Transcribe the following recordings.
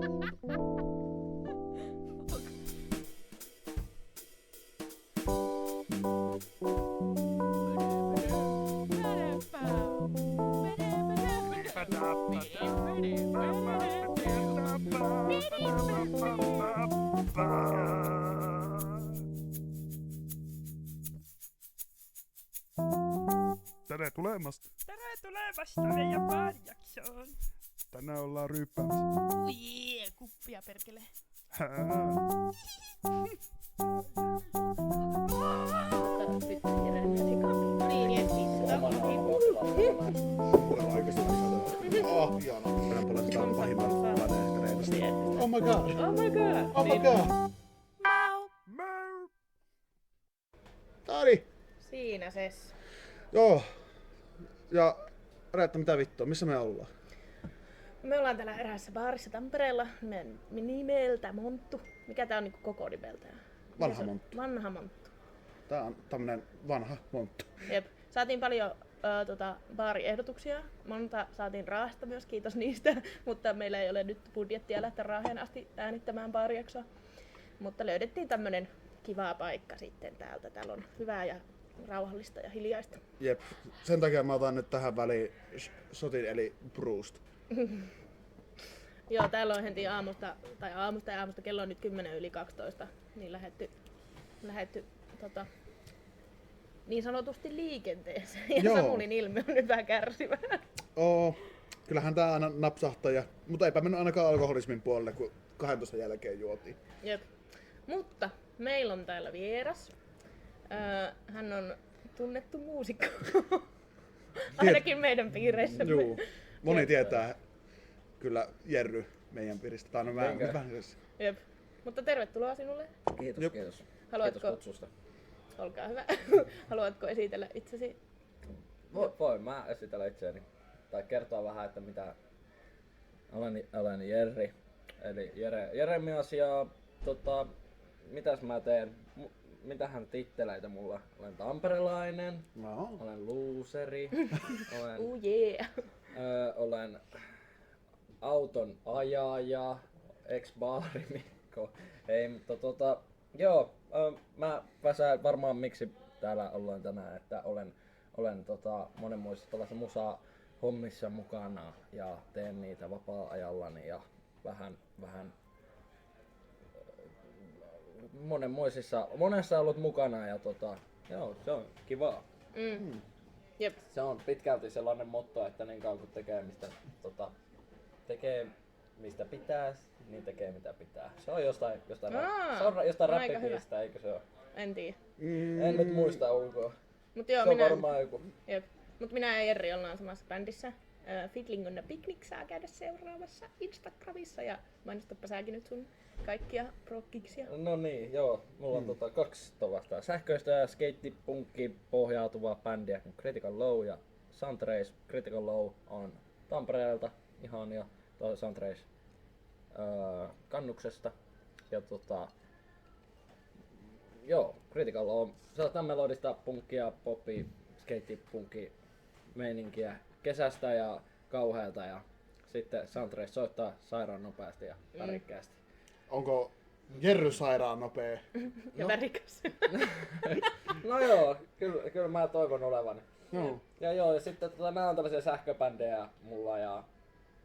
Tere tulemasta. Tere tulemasta meidän baarijaksoon. Tänään ollaan ryyppäämässä. Jee, kuppia perkele. Tänään puolestaan pahimman planeetasta. Oh my god! Oh my god. Oh my god! Mau. Mau. Tari! Siinä ses. Joo. Ja Reetta, mitä vittua? Missä me ollaan? Me ollaan täällä eräässä baarissa Tampereella nimeltä Monttu. Mikä tää on niinku koko nimeltään? Vanha Monttu. Vanha Monttu. Tää on tämmönen vanha Monttu. Jep. Saatiin paljon baariehdotuksia. Monta saatiin Raahesta myös, kiitos niistä. Mutta meillä ei ole nyt budjettia lähteä Raaheen asti äänittämään baarijaksoa. Mutta löydettiin tämmönen kiva paikka sitten täältä. Täällä on hyvää ja rauhallista ja hiljaista. Jep. Sen takia mä otan nyt tähän väliin shotin eli Bruced. Joo, täällä on heti aamusta, kello on nyt 10:12, niin lähetty niin sanotusti liikenteeseen. Ja Joo. Samulin ilme on nyt vähän kärsivä. Kyllähän tää aina napsahtaa, mutta eipä mennyt ainakaan alkoholismin puolelle, kun 12 jälkeen juotiin. Jep. Mutta meillä on täällä vieras. Hän on tunnettu muusikko. Ainakin meidän piireissä. Juu. Moni tietää kyllä Jerry meidän piiristä. Tai no mä Jep. Mutta tervetuloa sinulle. Kiitos, Jep. kiitos. Haluatko- Kiitos kutsusta. Olkaa hyvä. Haluatko esitellä itsesi? Voin mä esitellä itseäni. Tai kertoa vähän, että mitä olen Jerri. Eli Jeremias ja mitäs mä teen? Mitähän titteleitä mulla? Olen tamperelainen, No. olen looseri, olen, Yeah. olen auton ajaja, ex-baarimikko. Ei, mutta mä pääsen varmaan miksi täällä ollaan tänään, että olen monenmoisissa tällaisissa musa-hommissa mukana ja teen niitä vapaa-ajallani ja vähän monessa ollut mukana ja joo, se on kivaa. Jep. Se on pitkälti sellainen motto, että niin kauan kun tekee mistä pitää, niin tekee mitä pitää. Se on jostain aika räppipiistä, eikö se ole? En tiedä. En nyt muista ulkoa. Mut joo, Se on varmaan joku. Jep. Mut minä ja Jerri ollaan samassa bändissä. Fiddling on the Picnic saa käydä seuraamassa Instagramissa ja mainostappa säkin nyt sun kaikkia prokkiksia. No niin, joo. Mulla on kaksi tuollaista sähköistä ja skeittipunkkiin pohjautuvaa bändiä kuin Critical Low ja Suntrace. Critical Low on Tampereelta ihan ja Suntrace Kannuksesta. Ja joo, Critical Low on sellaista melodista punkkia, poppi, skeittipunkki meininkiä kesästä ja kauhealta ja sitten Suntrace soittaa sairaan nopeasti ja värikkäästi. Onko Jerry sairaan nopea? Ja värikäs. No joo, kyllä mä toivon olevani. No. Ja sitten nää on tällaisia sähköbändejä mulla ja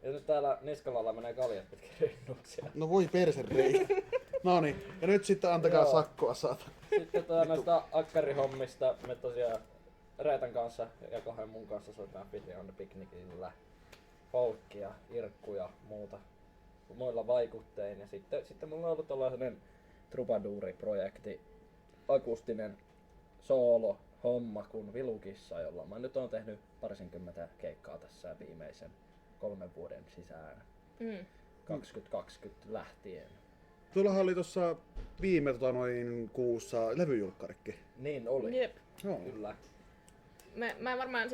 nyt täällä Niskalalla menee kaljat pitkin rinnuksia. No voi persen reikä. Noniin, ja nyt sitten antakaa Joo. sakkoa saata. Sitten näistä akkarihommista me tosiaan Reetan kanssa ja kahden mun kanssa soitetaan Fiddling on the Picnicillä folkkia, irkkuja, muilla vaikuttein. Ja sitten mulla on ollut tällainen Troubadour-projekti, akustinen soolo-homma kuin Vilukissa, jolla mä nyt oon tehnyt parisenkymmentä keikkaa tässä viimeisen 3 vuoden sisään. 2020 lähtien. Tuollahan oli tossa viime kuussa levyjulkkarikin. Niin oli. Jep. Joo. Kyllä.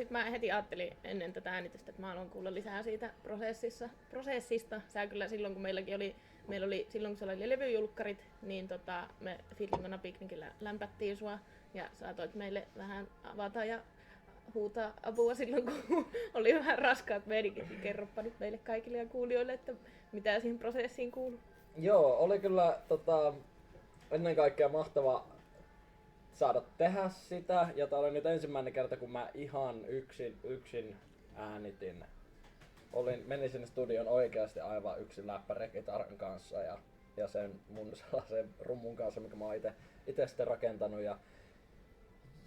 Mä heti ajattelin ennen tätä äänitystä, että mä haluan kuulla lisää siitä prosessista. Sä kyllä silloin kun meillä oli silloin kun se oli levyjulkkarit, niin me Fiddling on the Picnicillä lämpättiin sua ja saatoit meille vähän avata ja huutaa apua silloin, kun oli vähän raskaat medikit. Kerropa nyt meille kaikille ja kuulijoille, että mitä siihen prosessiin kuuluu. Joo, oli kyllä ennen kaikkea mahtava saada tehdä sitä. Ja tää oli nyt ensimmäinen kerta, kun mä ihan yksin äänitin. Menin sinne studion oikeasti aivan yksin läppärekitaran kanssa ja sen mun sellaisen rummun kanssa, mikä mä oon ite sitten rakentanut. Ja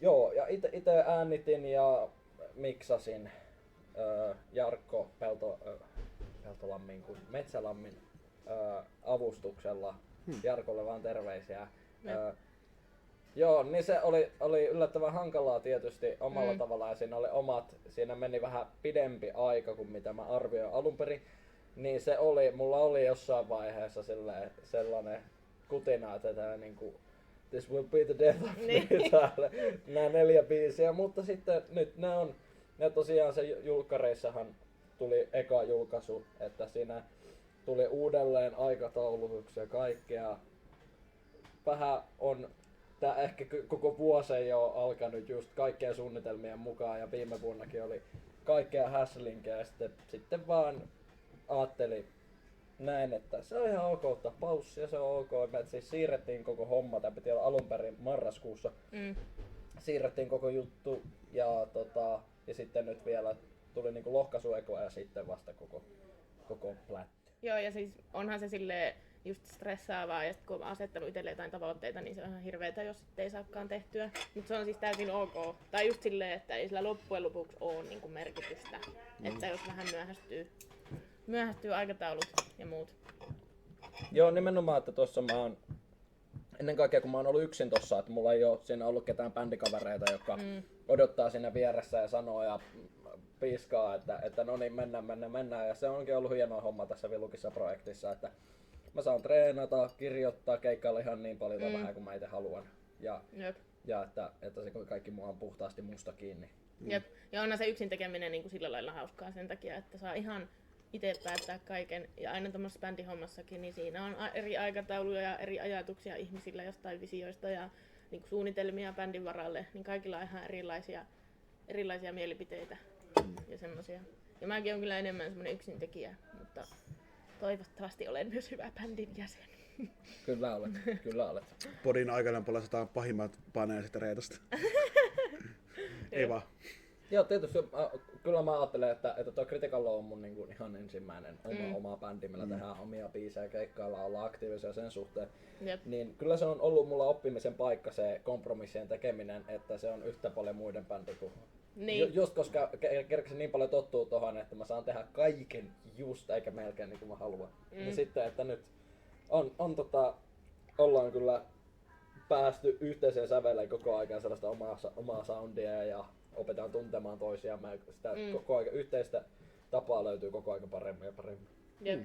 joo, ja ite äänitin ja miksasin Jarkko Peltolammin kuin Metsälammin avustuksella. Jarkolle vaan terveisiä. Joo, niin se oli yllättävän hankalaa tietysti omalla tavallaan ja siinä meni vähän pidempi aika kuin mitä mä arvioin alun perin. Niin mulla oli jossain vaiheessa sellainen kutina, että tää niinku this will be the death of me täällä, nää 4 biisiä, mutta sitten nyt ne tosiaan se julkkareissahan tuli eka julkaisu, että siinä tuli uudelleen aikataulutuksia ja kaikkea. Vähän on tää ehkä koko vuosi ei ole alkanut just kaikkien suunnitelmien mukaan ja viime vuonnakin oli kaikkea häslinkiä ja sitten vaan ajattelin näin, että se on ihan ok ottaa paussi ja se on ok. Me siis siirrettiin koko homma, tämä piti olla alun perin marraskuussa. Siirrettiin koko juttu ja sitten nyt vielä tuli niinku lohkaisuekoa ja sitten vasta koko plätty. Joo, ja siis onhan se silleen just stressaavaa, ja sit kun on asettanut itselle jotain tavoitteita, niin se on ihan hirveetä, jos sitten ei saakaan tehtyä. Mutta se on siis täysin ok. Tai just silleen, että ei sillä loppujen lopuksi ole niinku merkitystä. Että jos vähän myöhästyy aikataulut ja muut. Joo, nimenomaan, että tossa mä oon ennen kaikkea kun mä oon ollut yksin tossa, että mulla ei oo siinä ollut ketään bändikavereita, jotka odottaa siinä vieressä ja sanoo ja piskaa, että no niin, mennään. Ja se onkin ollut hieno homma tässä Vilukissa projektissa, että mä saan treenata, kirjoittaa, keikkailla ihan niin paljon tai vähän kuin mä itse haluan. Ja että se kaikki mua on puhtaasti musta kiinni. Jep. Ja onhan se yksin tekeminen niin kuin sillä lailla hauskaa sen takia, että saa ihan itse päättää kaiken. Ja aina tämmöisessä bändihommassakin, niin siinä on eri aikatauluja ja eri ajatuksia ihmisillä jostain visioista ja niin kuin suunnitelmia bändin varalle. Niin kaikilla on ihan erilaisia mielipiteitä ja semmosia. Ja mäkin on kyllä enemmän semmonen yksintekijä, mutta toivottavasti olen myös hyvä bändin jäsen. Kyllä olet. Podin aikana palastetaan pahimmat paneelit reitosta. Ei vaan. Joo, tietysti kyllä mä ajattelen, että tuo Critical Law on mun niinku ihan ensimmäinen oma bändi, millä tehdään omia biisejä, keikkailla, olla aktiivisia sen suhteen. Jep. Niin kyllä se on ollut mulla oppimisen paikka se kompromissien tekeminen, että se on yhtä paljon muiden bändi kuin niin. Just koska kerkesin niin paljon tottuu tohon, että mä saan tehdä kaiken just eikä melkein niin kuin mä haluan. Niin sitten, että nyt ollaan kyllä päästy yhteiseen säveleen koko ajan sellaista omaa soundia ja opetaan tuntemaan toisiaan. Sitä koko ajan yhteistä tapaa löytyy koko ajan paremmin ja paremmin. Jep.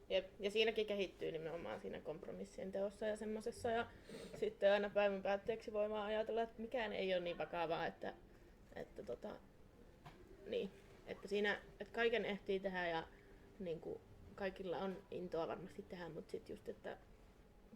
Jep. Ja siinäkin kehittyy nimenomaan siinä kompromissien teossa ja semmosessa. Ja sitten aina päivän päätteeksi voi vaan ajatella, että mikään ei ole niin vakavaa, että siinä että kaiken ehtii tehdä ja niin kuin, kaikilla on intoa varmasti tehdä, mutta sitten just, että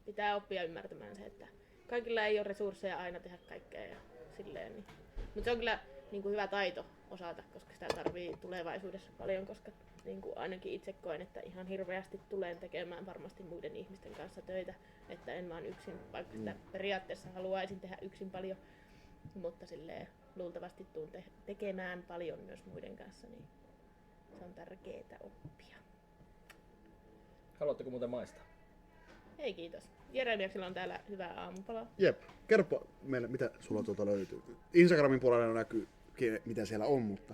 pitää oppia ymmärtämään se, että kaikilla ei ole resursseja aina tehdä kaikkea ja silleen. Niin. Mutta se on kyllä niin kuin hyvä taito osata, koska sitä tarvii tulevaisuudessa paljon, koska niin kuin ainakin itse koen, että ihan hirveästi tulen tekemään varmasti muiden ihmisten kanssa töitä, että en vaan yksin, vaikka sitä periaatteessa haluaisin tehdä yksin paljon, mutta silleen luultavasti tuun tekemään paljon myös muiden kanssa, niin se on tärkeää oppia. Haluatteko muuten maistaa? Ei kiitos. Jeremiaksella on täällä hyvää aamupalaa. Jep. Kerro meille, mitä sulla tuolta löytyy. Instagramin puolella näkyy, mitä siellä on, mutta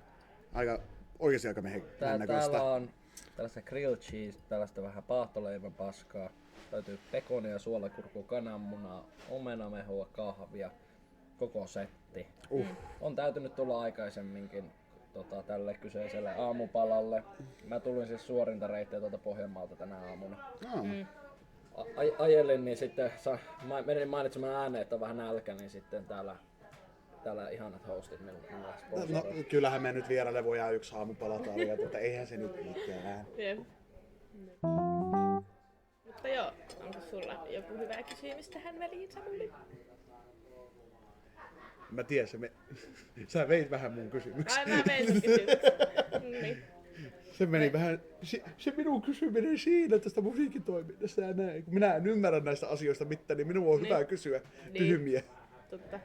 oikeasti aika näköistä. Täällä on tällaista grilled cheese, tällaista vähän paahtoleivän paskaa. Löytyy pekonia, suolakurkua, kananmunaa, omenamehua, kahvia. Koko setti. On täytynyt tulla aikaisemminkin tälle kyseiselle aamupalalle. Mä tulin siis suorinta reittiä tuolta Pohjanmaalta tänä aamuna. Ajelin, niin sitten menin mainitsemaan ääneen, että on vähän nälkä, niin sitten täällä ihanat hostit minulla sponsoroi. No, kyllähän me nyt vieraille voidaan yksi aamupala tarjota, että eihän se nyt mitään. Mutta joo, onko sulla joku hyvä kysymys tähän väliin, Samuli? Mä tiedän, sä veit vähän mun kysymyksen. Ai mä vein sun kysymyksen. Niin. Se meni vähän, se minun kysyminen siinä tästä musiikkitoiminnasta ja näin. Kun minä en ymmärrä näistä asioista mitään, niin minun on Niin. hyvä kysyä Niin. tyhmiä. Totta.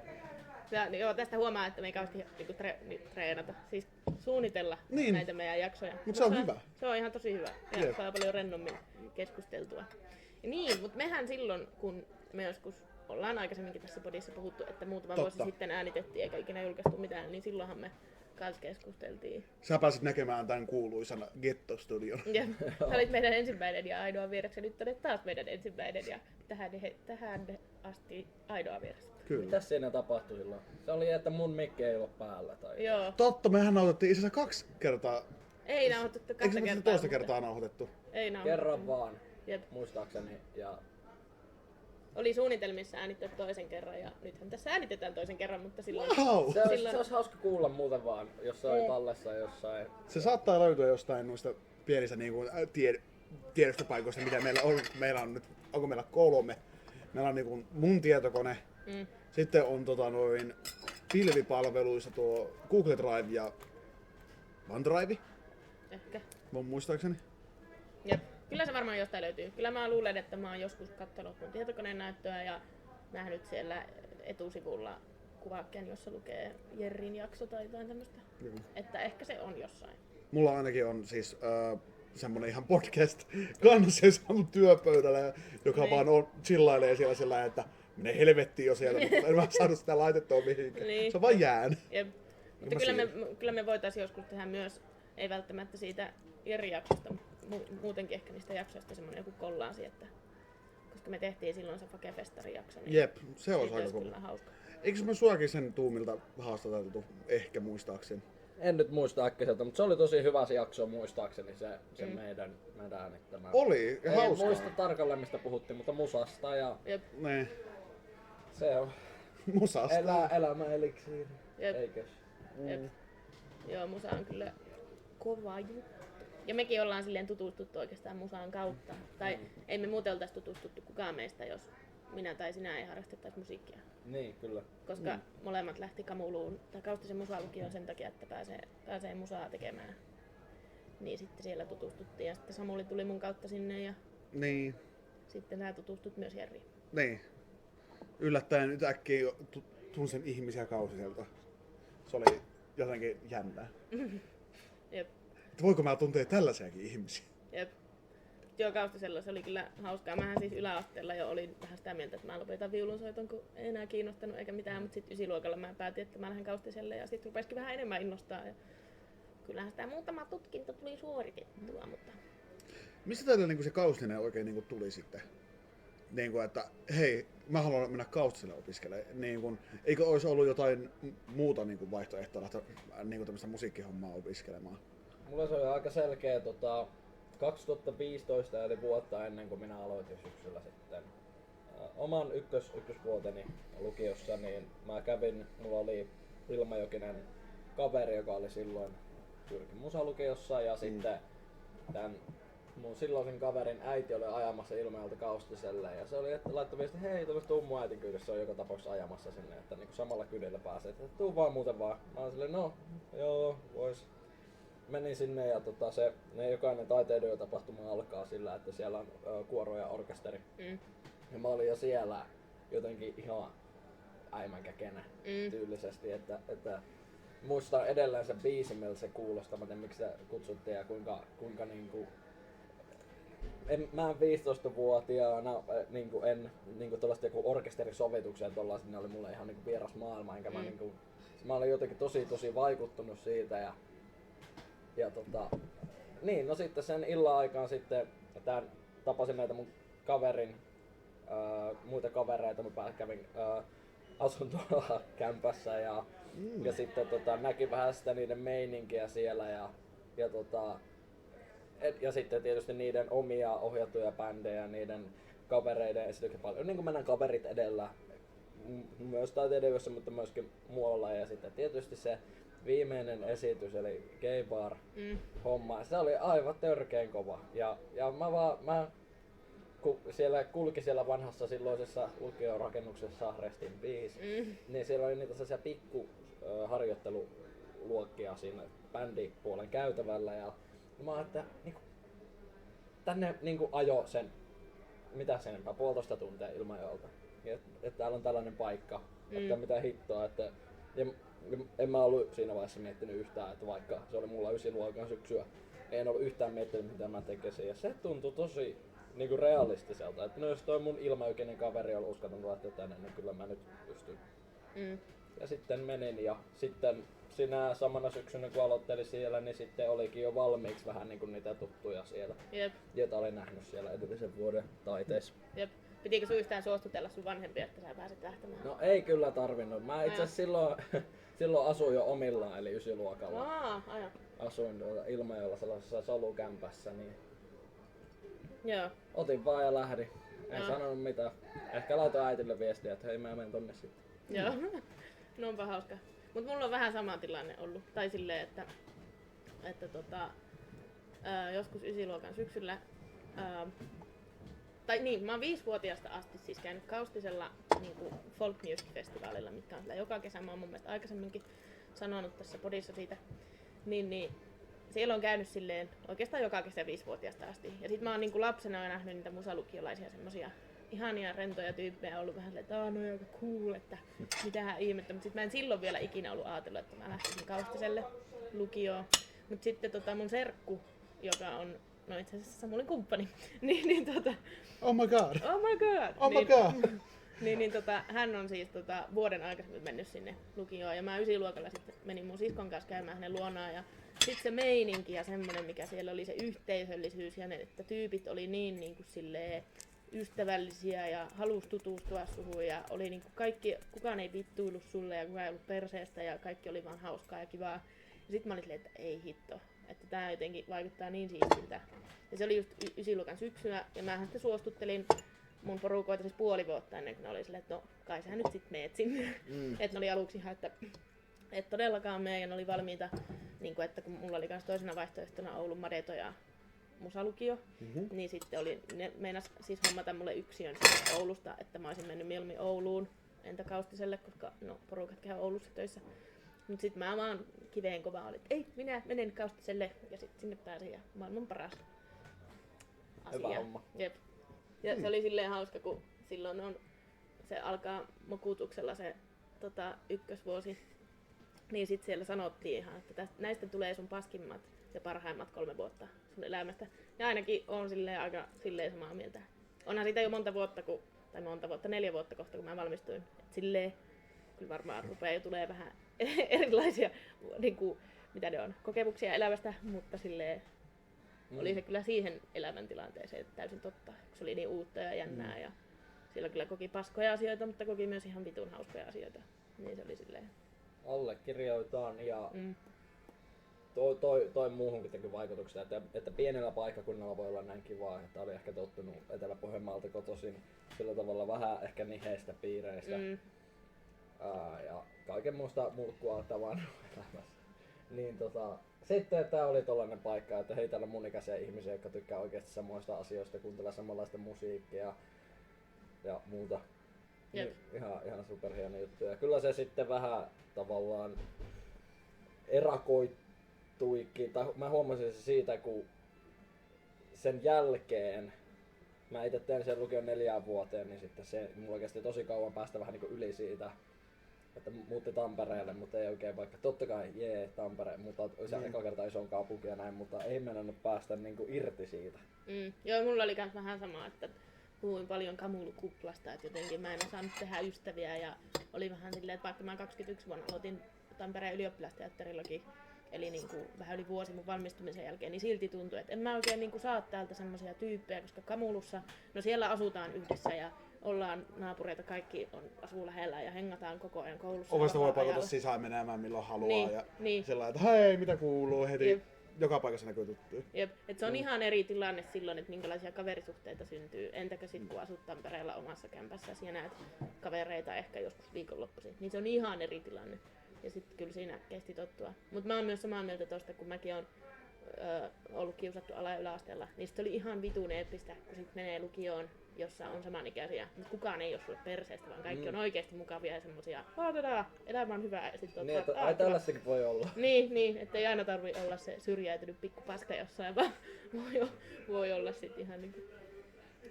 Ja, joo, tästä huomaa, että me ei kauheasti niinku treenata, siis suunnitella Niin. näitä meidän jaksoja. Mut se on hyvä. Se on ihan tosi hyvä ja Jep. saa paljon rennommin keskusteltua. Ja niin, mutta mehän silloin, kun me joskus ollaan aikaisemminkin tässä podissa puhuttu, että muutama Totta. vuosi sitten äänitettiin eikä ikinä julkaistu mitään, niin silloinhan me kanssa keskusteltiin. Sä pääsit näkemään tämän kuuluisan Getto-studion. Ja sä olit meidän ensimmäinen ja ainoa vieras, ja nyt olet taas meidän ensimmäinen ja tähän asti ainoa vieras. Kyllä. Mitäs siinä tapahtui silloin? Se oli, että mun mikki ei ollut päällä. Tai... Joo, Totta, mehän nauhoitettiin itse asiassa 2 kertaa. ei nauhoitettu Eikö kahta me kertaa. toista mutta- kertaa nauhoitettu? Ei nauhoitettu. Kerran vaan, Jep. muistaakseni. Ja Oli suunnitelmissa äänittää toisen kerran ja nythän tässä äänitetään toisen kerran, mutta silloin... Wow! Silloin- se olisi hauska kuulla muuten vaan jossain Ei. tallessa jossain. Se saattaa löytyä jostain noista pienistä niin kuin, tiedostopaikoista, mitä meillä on. Meillä on nyt, onko meillä 3? Meillä on niin kuin mun tietokone. Mm. Sitten on pilvipalveluissa tuo Google Drive ja OneDrive, Ehkä. mun muistaakseni. Jep. Kyllä se varmaan jostain löytyy. Kyllä mä luulen, että mä oon joskus katsonut mun tietokoneen näyttöä ja nähnyt siellä etusivulla kuvakkeen, jossa lukee Jerrin jakso tai jotain tämmöstä. Joo. Että ehkä se on jossain. Mulla ainakin on siis semmonen ihan podcast kanssa mun työpöydällä, joka Niin. vaan on chillailee siellä sillä, että menee helvettiin jo siellä, mutta en mä saanut sitä laitettua mihinkään. Niin. Se on vaan jään. Jep. Mutta mä kyllä me voitaisiin joskus tehdä myös, ei välttämättä siitä Jerrin jaksosta, muutenkin ehkä niistä jaksoista semmonen joku kollaasi, että koska me tehtiin silloin se Fakefestarin jakso, niin Jep, se olisi siitä aika olisi kova. kyllä hauska. Eikö me suakin sen tuumilta haastateltu, ehkä muistaakseni? En nyt muista äkkiseltä, mutta se oli tosi hyvä se jakso muistaakseni se meidän äänittämä. Oli, ja En hauskaa. muista tarkalleen mistä puhuttiin, mutta musasta ja Jep. Ne, se on musasta. elämä eliksiiri. Jep. Eikös? Jep. Joo, musa on kyllä kova juttu. Ja mekin ollaan silleen tutustuttu oikeastaan musaan kautta. Tai ei me muuten oltaisi tutustuttu kukaan meistä, jos minä tai sinä ei harrastettaisi musiikkia. Niin, kyllä. Koska molemmat lähti Kamuluun tai Kaustisen musalukioon sen takia, että pääsee musaa tekemään. Niin sitten siellä tutustuttiin ja sitten Samuli tuli mun kautta sinne ja Niin, sitten sä tutustut myös Jerriin. niin. Yllättäen nyt äkkiä tunsin ihmisiä Kausiselta. Se oli jotenkin jännää. Jep. Että voiko mä tuntea tällaisiakin ihmisiä? Jep. Joo, Kaustisella se oli kyllä hauskaa. Mähän siis yläasteella jo olin vähän sitä mieltä, että mä lopetan viulunsoiton, kun ei enää kiinnostanut eikä mitään, mutta sitten ysiluokalla mä päätin, että mä lähden Kaustiselle ja sitten rupesikin vähän enemmän innostaa. Ja kyllähän sitä muutama tutkinto tuli suoritettua, mutta Mistä teille niinku se Kaustinen oikein niinku tuli sitten? Niinku, että hei, mä haluan mennä Kaustiselle opiskelemaan. Niinku, eikö olisi ollut jotain muuta niinku vaihtoehtoa lähteä niinku tämmöistä musiikkihommaa opiskelemaan? Mulla se oli aika selkeä 2015 eli vuotta ennen kuin minä aloitin syksyllä sitten oman ykkösvuoteni lukiossa, niin mä kävin, mulla oli Vilma Jokinen kaveri, joka oli silloin Jyrkin musalukiossa ja sitten tämän mun silloisen kaverin äiti oli ajamassa Ilmajoelta Kaustiselle ja se oli, että laittoi viesti, hei, tämmöistä tuu mun äitin kyydissä, se on joka tapauksessa ajamassa sinne, että niinku samalla kyydillä pääsee, että tuu vaan muuten vaan. Mä olin silleen, no joo, vois. Menin sinne ja ne jokainen taiteilijoitapahtuma alkaa sillä, että siellä on kuoro ja orkesteri. Ja mä olin jo siellä jotenkin ihan äimänkäkenä tyylisesti, että muistan edelleen sen biisin, miltä se kuulostaa, mä en tiedä miksi se kutsuttiin ja kuinka niinku mä en 15-vuotiaana niinku en niinku tollaista joku orkesterisovituksia tollaista, ne oli mulle ihan niinku vieras maailma, enkä mä olin jotenkin tosi vaikuttunut siitä ja niin, no sitten sen illan aikaan sitten tapasin näitä mun kaverin muita kavereita, mä kävin asun tuolla kämpässä ja sitten näki vähän sitä niiden meininkiä siellä ja sitten tietysti niiden omia ohjattuja bändejä, niiden kavereiden esityksiä paljon, niin kuin mennään kaverit edellä myös taiteilijoissa, mutta myöskin muualla ja sitten tietysti se viimeinen esitys eli Gay Bar homma, se oli aivan törkeen kova ja mä siellä kulki siellä vanhassa silloisessa lukiorakennuksessa Restin 5, niin siellä oli niitä sellaisia pikku harjoitteluluokkia siinä bändipuolen käytävällä ja mä ajattelin, että niinku, tänne niinku ajo sen, mitä sen enempää, 1,5 tuntia Ilmajolta. Että täällä on tällainen paikka, että mitä hittoa, että en mä ollut siinä vaiheessa miettinyt yhtään, että vaikka se oli mulla 9-luokan syksyä, en ollut yhtään miettinyt mitä mä tekisin ja se tuntui tosi niinku realistiselta, että no jos toi mun ilmaykeinen kaveri on uskaltanut lähteä tänne, niin kyllä mä nyt pystyn. Ja sitten menin ja sitten sinä samana syksynä kun aloittelin siellä, niin sitten olikin jo valmiiksi vähän niinku niitä tuttuja siellä, joita olin nähnyt siellä edellisen vuoden taiteessa. Jep. Pitikö sun yhtään suostutella sun vanhempia, että sä pääsit lähtemään? No ei kyllä tarvinnut. Mä itse asiassa silloin asuin jo omillaan, eli 9-luokalla. Asuin Ilmajoella sellaisessa solukämpässä, niin joo. otin vaan ja lähdin. En sanonut mitään. Ehkä laitoin äitille viestiä, että hei mä menen tonne sitten. Joo. No onpa hauska. Mut mulla on vähän sama tilanne ollut. Tai silleen, että joskus 9-luokan syksyllä tai niin, mä oon 5-vuotiaasta asti siis käynyt Kaustisella niin folk music festivaalilla, mitkä on sillä joka kesä. Mä oon mun mielestä aikaisemminkin sanonut tässä podissa siitä. Niin, siellä on käynyt silleen oikeastaan joka kesä 5-vuotiaasta asti. Ja sit mä oon niin lapsena jo nähnyt niitä musalukiolaisia semmosia ihania rentoja tyyppejä, ollut vähän silleen, että no aika cool, että mitähän ihmettä. Mut sit mä en silloin vielä ikinä ollut ajatellut, että mä lähtisin Kaustiselle lukioon. Mut sitten mun serkku, joka on no itse asiassa Samulin kumppani, Oh my god! Oh my god! Oh my god! Hän on siis vuoden aikaisemmin mennyt sinne lukioon ja mä 9-luokalla sitten menin mun siskon kanssa käymään hänen luonaan ja sitten se meininki ja semmonen mikä siellä oli se yhteisöllisyys ja ne, että tyypit oli niin kuin silleen ystävällisiä ja halusi tutustua suhun ja oli niinku kaikki, kukaan ei vittuillut sulle ja kukaan ei ollut perseestä ja kaikki oli vaan hauskaa ja kivaa. Ja sit mä olin silleen, että ei hitto, että tää jotenkin vaikuttaa niin siistiltä. Ja se oli just 9-luokan syksyä ja mähän sitten suostuttelin mun porukoita siis puoli vuotta ennen kuin ne oli silleen, että no kai sä nyt sit meet sinne. Että ne oli aluksi ihan, että et todellakaan mene ja ne oli valmiita, niin kuin, että kun mulla oli kans toisena vaihtoehtona Oulun Madeto ja musalukio, niin sitten oli, ne meinas siis hommata mulle yksiön sieltä Oulusta, että mä olisin mennyt mieluummin Ouluun entä Kaustiselle, koska no porukat käy Oulussa töissä. Mut sit mä vaan kiveen kovaa olin, että ei, minä menen Kaustiselle ja sit sinne pääsin ja maailman paras asia. Hyvä homma. Jep. Ja se oli silleen hauska, kun silloin se alkaa mokutuksella se ykkösvuosi. Niin sit siellä sanottiin ihan, että näistä tulee sun paskimmat ja parhaimmat 3 vuotta sun elämästä. Ja ainakin on silleen aika silleen samaa mieltä. Onhan siitä jo monta vuotta, 4 vuotta kohta kun mä valmistuin. Et silleen kyllä varmaan rupeaa jo tulee vähän erilaisia niinku, mitä ne on, kokemuksia elämästä, mutta silleen oli se kyllä siihen elämäntilanteeseen täysin totta. Se oli niin uutta ja jännää ja siellä kyllä koki paskoja asioita, mutta koki myös ihan vitun hauskoja asioita. Niin se oli silleen. Allekirjoitaan ja toi muuhunkin teki vaikutuksia, että pienellä paikkakunnalla voi olla näin kivaa, että oli ehkä tottunut Etelä-Pohjanmaalta kotoisin sillä tavalla vähän ehkä niheistä piireistä ja kaiken muusta mulkkua tavan elämässä. Niin sitten tää oli tollanen paikka, että hei täällä on mun ikäisiä ihmisiä, jotka tykkää oikeasti samoista asioista, kuuntelee samanlaista musiikkia ja muuta. Niin, ihan superhieno juttu. Ja kyllä se sitten vähän tavallaan erakoituikin, tai mä huomasin se siitä, kun sen jälkeen mä itse tein sen lukion 4 vuoteen, niin sitten se mulla kesti tosi kauan päästä vähän niinku yli siitä, että muutti Tampereelle, mutta ei oikein vaikka, totta kai Tampere, mutta olisi eka kerta isoon kaupunki ja näin, mutta ei mennä päästä niinku irti siitä. Joo, mulla oli kans vähän sama, että puhuin paljon kamulukuplasta, että jotenkin mä en osannut tehdä ystäviä ja oli vähän silleen, että vaikka mä 21 vuonna aloitin Tampereen ylioppilasteatterillakin, eli niin kuin vähän yli vuosi mun valmistumisen jälkeen, niin silti tuntui, että en mä oikein niin kuin saa täältä semmoisia tyyppejä, koska Kamulussa, no siellä asutaan yhdessä ja ollaan naapureita, kaikki asuu lähellä ja hengataan koko ajan koulussa. Ovesta voi paikata sisään menemään milloin haluaa niin. Sellainen, että hei, mitä kuuluu heti. Jep. Joka paikassa näkyy tuttuja. Jep, et se on ihan eri tilanne silloin, että minkälaisia kaverisuhteita syntyy. Entäkö sit kun asut Tampereella omassa kämpässä ja näet kavereita ehkä joskus viikonloppuisin, niin se on ihan eri tilanne. Ja sitten kyllä siinä kesti tottua. Mutta mä oon myös samaa mieltä tosta, kun mäkin oon ollut kiusattu ala- ja yläasteella, niin sit oli ihan vitun eeppistä, kun sit menee lukioon, jossa on samanikäisiä, mutta kukaan ei ole sulle perseestä, vaan kaikki on oikeesti mukavia ja semmosia, elämä on hyvä, ja sit Niin, että ai tällaistakin voi olla. Niin, että ei aina tarvi olla se syrjäytynyt pikkupaska jossain, vaan voi olla sit ihan niinku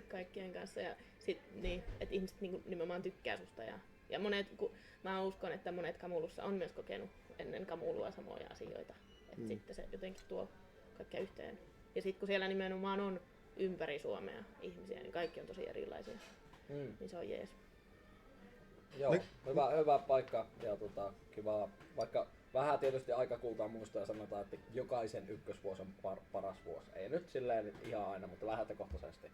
kaikkien kanssa. Ja sit niin, että ihmiset niinku nimenomaan tykkää susta. Ja monet, mä uskon, että monet Kamulussa on myös kokenut ennen Kamulua samoja asioita. Että sitten se jotenkin tuo kaikkea yhteen. Ja sitten kun siellä nimenomaan on ympäri Suomea ihmisiä, niin kaikki on tosi erilaisia. Niin se on jees. Joo, hyvä paikka ja kiva, vaikka vähän tietysti aika kultaa muistaa ja sanotaan, että jokaisen ykkösvuosi on paras vuosi. Ei nyt silleen ihan aina, mutta lähtökohtaisesti.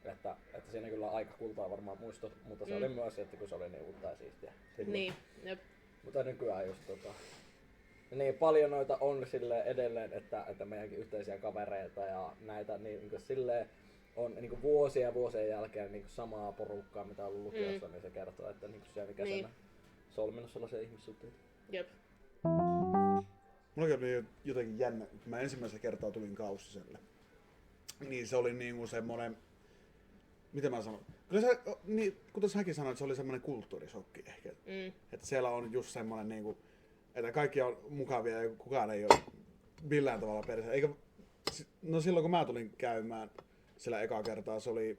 Että siinä kyllä aika kultaa varmaan muistot, mutta se oli myös, että kun se oli niin uutta ja siistiä. Niin, jep. Mutta nykyään just niin paljon noita on silleen edelleen, että meidänkin yhteisiä kavereita ja näitä niin silleen on niin vuosien jälkeen niin samaa porukkaa, mitä on ollut lukiossa, niin se kertoo, että niin siellä ikäisenä solminut sellaisia ihmissuhteita. Jep. Mulla oli jotenkin jännä, kun mä ensimmäistä kertaa tulin Kaussiselle. Niin se oli niinku semmonen, miten mä sanon? Kyllä se, niin, kuten säkin sanoit, se oli semmonen kulttuurisokki ehkä. Että siellä on just semmonen niinku, että kaikki on mukavia ja kukaan ei ole millään tavalla perse. Eikä, no silloin kun mä tulin käymään siellä ekaa kertaa, se oli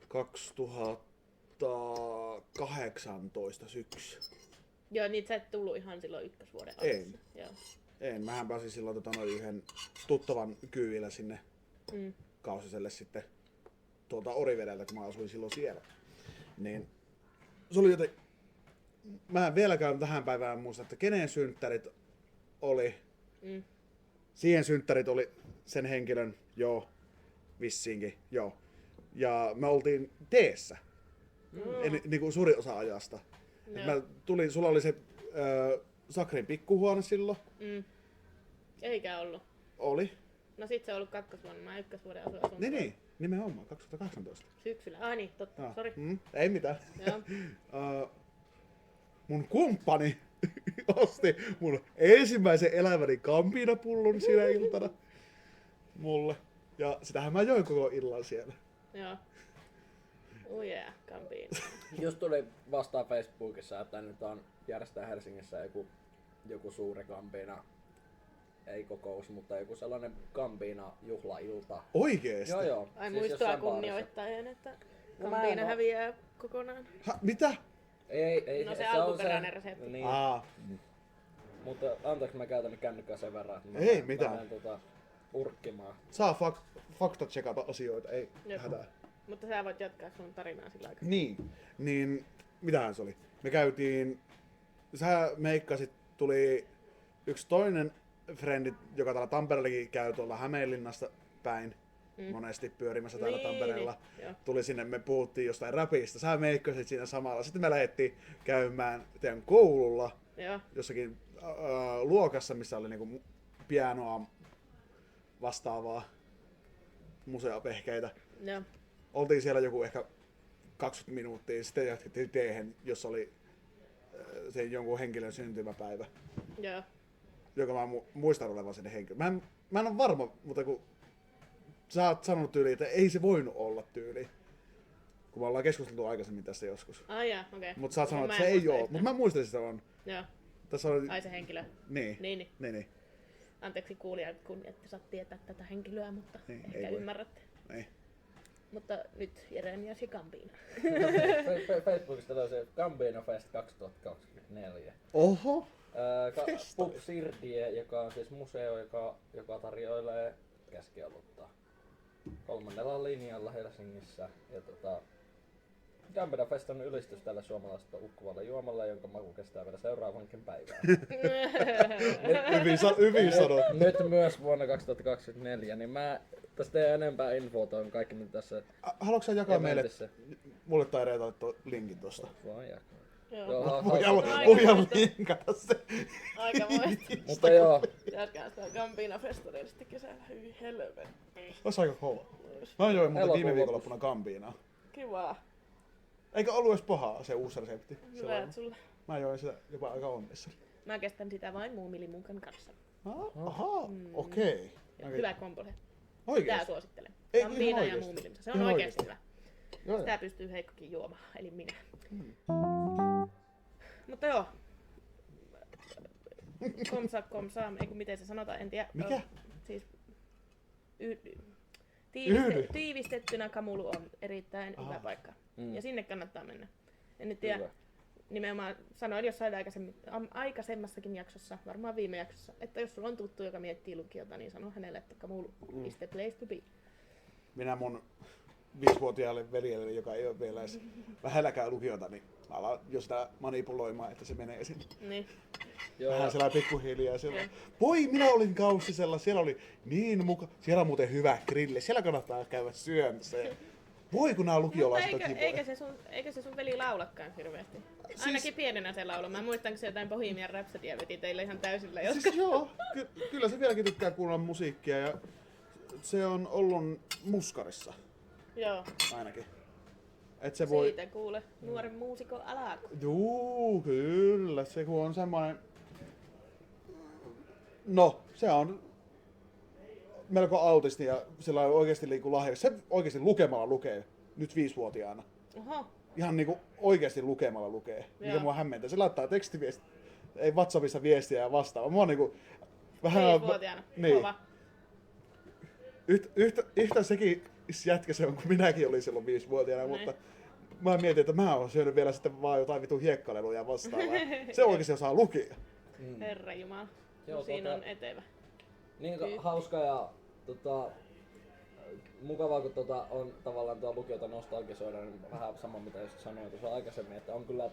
2018 syksy. Joo, niin sä et tullut ihan silloin ykkösvuoden alussa. En. Joo. En, mähän pääsin silloin yhden tuttavan kyydillä sinne Kaussiselle sitten tuolta Orivedeltä, kun mä asuin silloin siellä. Niin se oli joten, mä en vieläkään tähän päivään muista, että kenen synttärit oli. Siihen synttärit oli sen henkilön, joo, vissiinkin, joo. Ja me oltiin teessä, niin kuin suurin osa ajasta. Mä tulin, sulla oli se Sakrin pikkuhuone silloin. Eikä ollut. Oli. No sit se on ollut kakkosvuonna, mä ykkösvuoden asuin asuntoon. Niin, nimenomaan 2018. Syksyllä. Ai niin, totta, sori. Ei mitään. Joo. Mun kumppani osti mun ensimmäisen elämäni Campina-pullon sinä iltana mulle. Ja sitähän mä join koko illan siellä. Joo. Oh yeah, Campiin. Just tuli vastaan Facebookissa, että nyt on järjestää Helsingissä joku suuri Campina, ei kokous, mutta joku sellainen Campina juhlailta. Oikeesti? Joo. Ai siis muistoa jossain kunnioittaen, että No Campiina häviää kokonaan. Mitä? Ei, No se alkuperäinen resepti. Niin. Mutta anteeksi, mä käytän kännykkää sen verran, että Ei mitään. Mä menen urkkimaan. Saa fakta checkata asioita, ei Jep. hätää. Mutta sä voit jatkaa sun tarinaa sillä aikaa. Niin, mitähän se oli? Me käytiin, sä meikkasit, tuli yksi toinen frendi, joka täällä Tampereellakin käy tuolla Hämeenlinnasta päin. Monesti pyörimässä täällä Tampereella. Joo. Tuli sinne, me puhuttiin jostain rapista, sä meikkasit siinä samalla. Sitten me lähdettiin käymään teidän koululla, Joo. jossakin luokassa, missä oli niinku pianoa vastaavaa museopehkeitä. Joo. Oltiin siellä joku ehkä 20 minuuttia, sitten jatkettiin teehen, jossa oli sen jonkun henkilön syntymäpäivä, Joo. joka mä muistan olevan sen henkilön. Mä en ole varma, mutta kun sä oot sanonut tyyliin, että ei se voinut olla tyyli. Kun me ollaan keskusteltu aikaisemmin tästä joskus. Ai jaa, okei. Mutta sä oot sanonut, Mä että en se ei muista oo. yhtään. Mutta mä muistan, että se on. Joo. Tässä on. Ai se henkilö. Niin. Niin. Anteeksi kuulijat, kun ette saa tietää tätä henkilöä, mutta Niin, ehkä ei voi. ymmärrätte. Niin. Mutta nyt Jeremias ja Campiina. Facebookista löysi Campina Fest 2024. Oho! Pub Sirdie, joka on siis museo, joka tarjoilee keskiolutta 3. linjalla Helsingissä. Ja Campina Fest on ylistys tälle suomalaiselle ukkuvalle juomalle, jonka maku kestää vielä seuraavankin päivään. Hyvin sanottu. Nyt myös vuonna 2024, niin mä tästä teen enempää infoa on kaikki mitä tässä Haluatko sä jakaa meille, eventissä. mulle tai Reeta tuon linkin tosta? Vaan jakaa. Joo. Voidaan linkata se. Aika moista. Mutta joo, Jatkaa sitä Campiina Festorilla sitten kesällä. Hyi helvetti. Ois aika kova. Mä join muuten Elokuun viime viikonloppuna Campinaa. Kivaa. Eikä ollut edes pahaa se uusi resepti. Hyvät sulle. Mä join sitä jopa aika onnissani. Mä kestän sitä vain muumilimunkan kanssa. Aha, okei. Ja hyvä kompose. Sitä Oikeesti? suosittelen. Ei, Se on ihan viina ja oikeesti. muumilimsa. Se on Ihan oikeesti oikeesti. hyvä. Joo, Sitä pystyy heikkokin juomaan, eli minä. Mutta joo. Komsa, ei kun miten se sanotaan, en tiedä. Mikä? Siis Yhdy. tiivistettynä Kamulu on erittäin hyvä paikka. Ja sinne kannattaa mennä. En nyt tiedä, Kyllä. nimenomaan sanoin jossain aikaisemmassakin jaksossa, varmaan viime jaksossa, että jos sulla on tuttu, joka miettii lukiota, niin sano hänelle, että Kamulu is the place to be. Minä mun 5-vuotiaalle veljelle, joka ei ole vielä edes lähelläkään lukiota, niin mä alan jo sitä manipuloimaan, että se menee sinne. Niin. Vähän sellainen pikkuhiljaa siellä. Joo. Voi, minä olin Kaussisella, siellä oli niin siellä on muuten hyvä grilli, siellä kannattaa käydä syömässä. Voi kun nämä lukiolaiset on kivoja. Eikä se sun veli laulakaan hirveästi. Ainakin pienenä se laulaa. Mä muistan, kun se jotain Bohemian Rhapsodia veti teille ihan täysillä joskus. Siis joo, kyllä se vieläkin tykkää kuunnella musiikkia ja se on ollut muskarissa Joo, ainakin. Et se voi... siitä kuule nuoren muusikon alaku. Juu, kyllä. Se kun on semmoinen... No, se on melko autisti ja sillä on oikeasti lahjakas. Se oikeasti lukemalla lukee nyt 5-vuotiaana. Oho, Ihan niinku oikeasti lukemalla lukee. Mikä Joo. mua hämmentää. Se laittaa tekstiviestiä, ei WhatsAppissa viestiä ja vastaava. Mua niinku vähän... 5-vuotiaana. Niin. Kova. Yhtä sekin jätkä se on, kun minäkin olin silloin 5-vuotiaana, Niin. mutta mä mietin, että mä oon syönyt vielä sitten vaan jotain vitun hiekkaleluja vastaavaa. Se oikeasti osaa lukia. Herra Jumala. Joo, Siinä on etevä. Niin Kyllä. hauska ja mukavaa, kun on tavallaan tuo lukiota nostalgisoida, niin vähän sama mitä just sanoin tuossa aikaisemmin, että on kyllä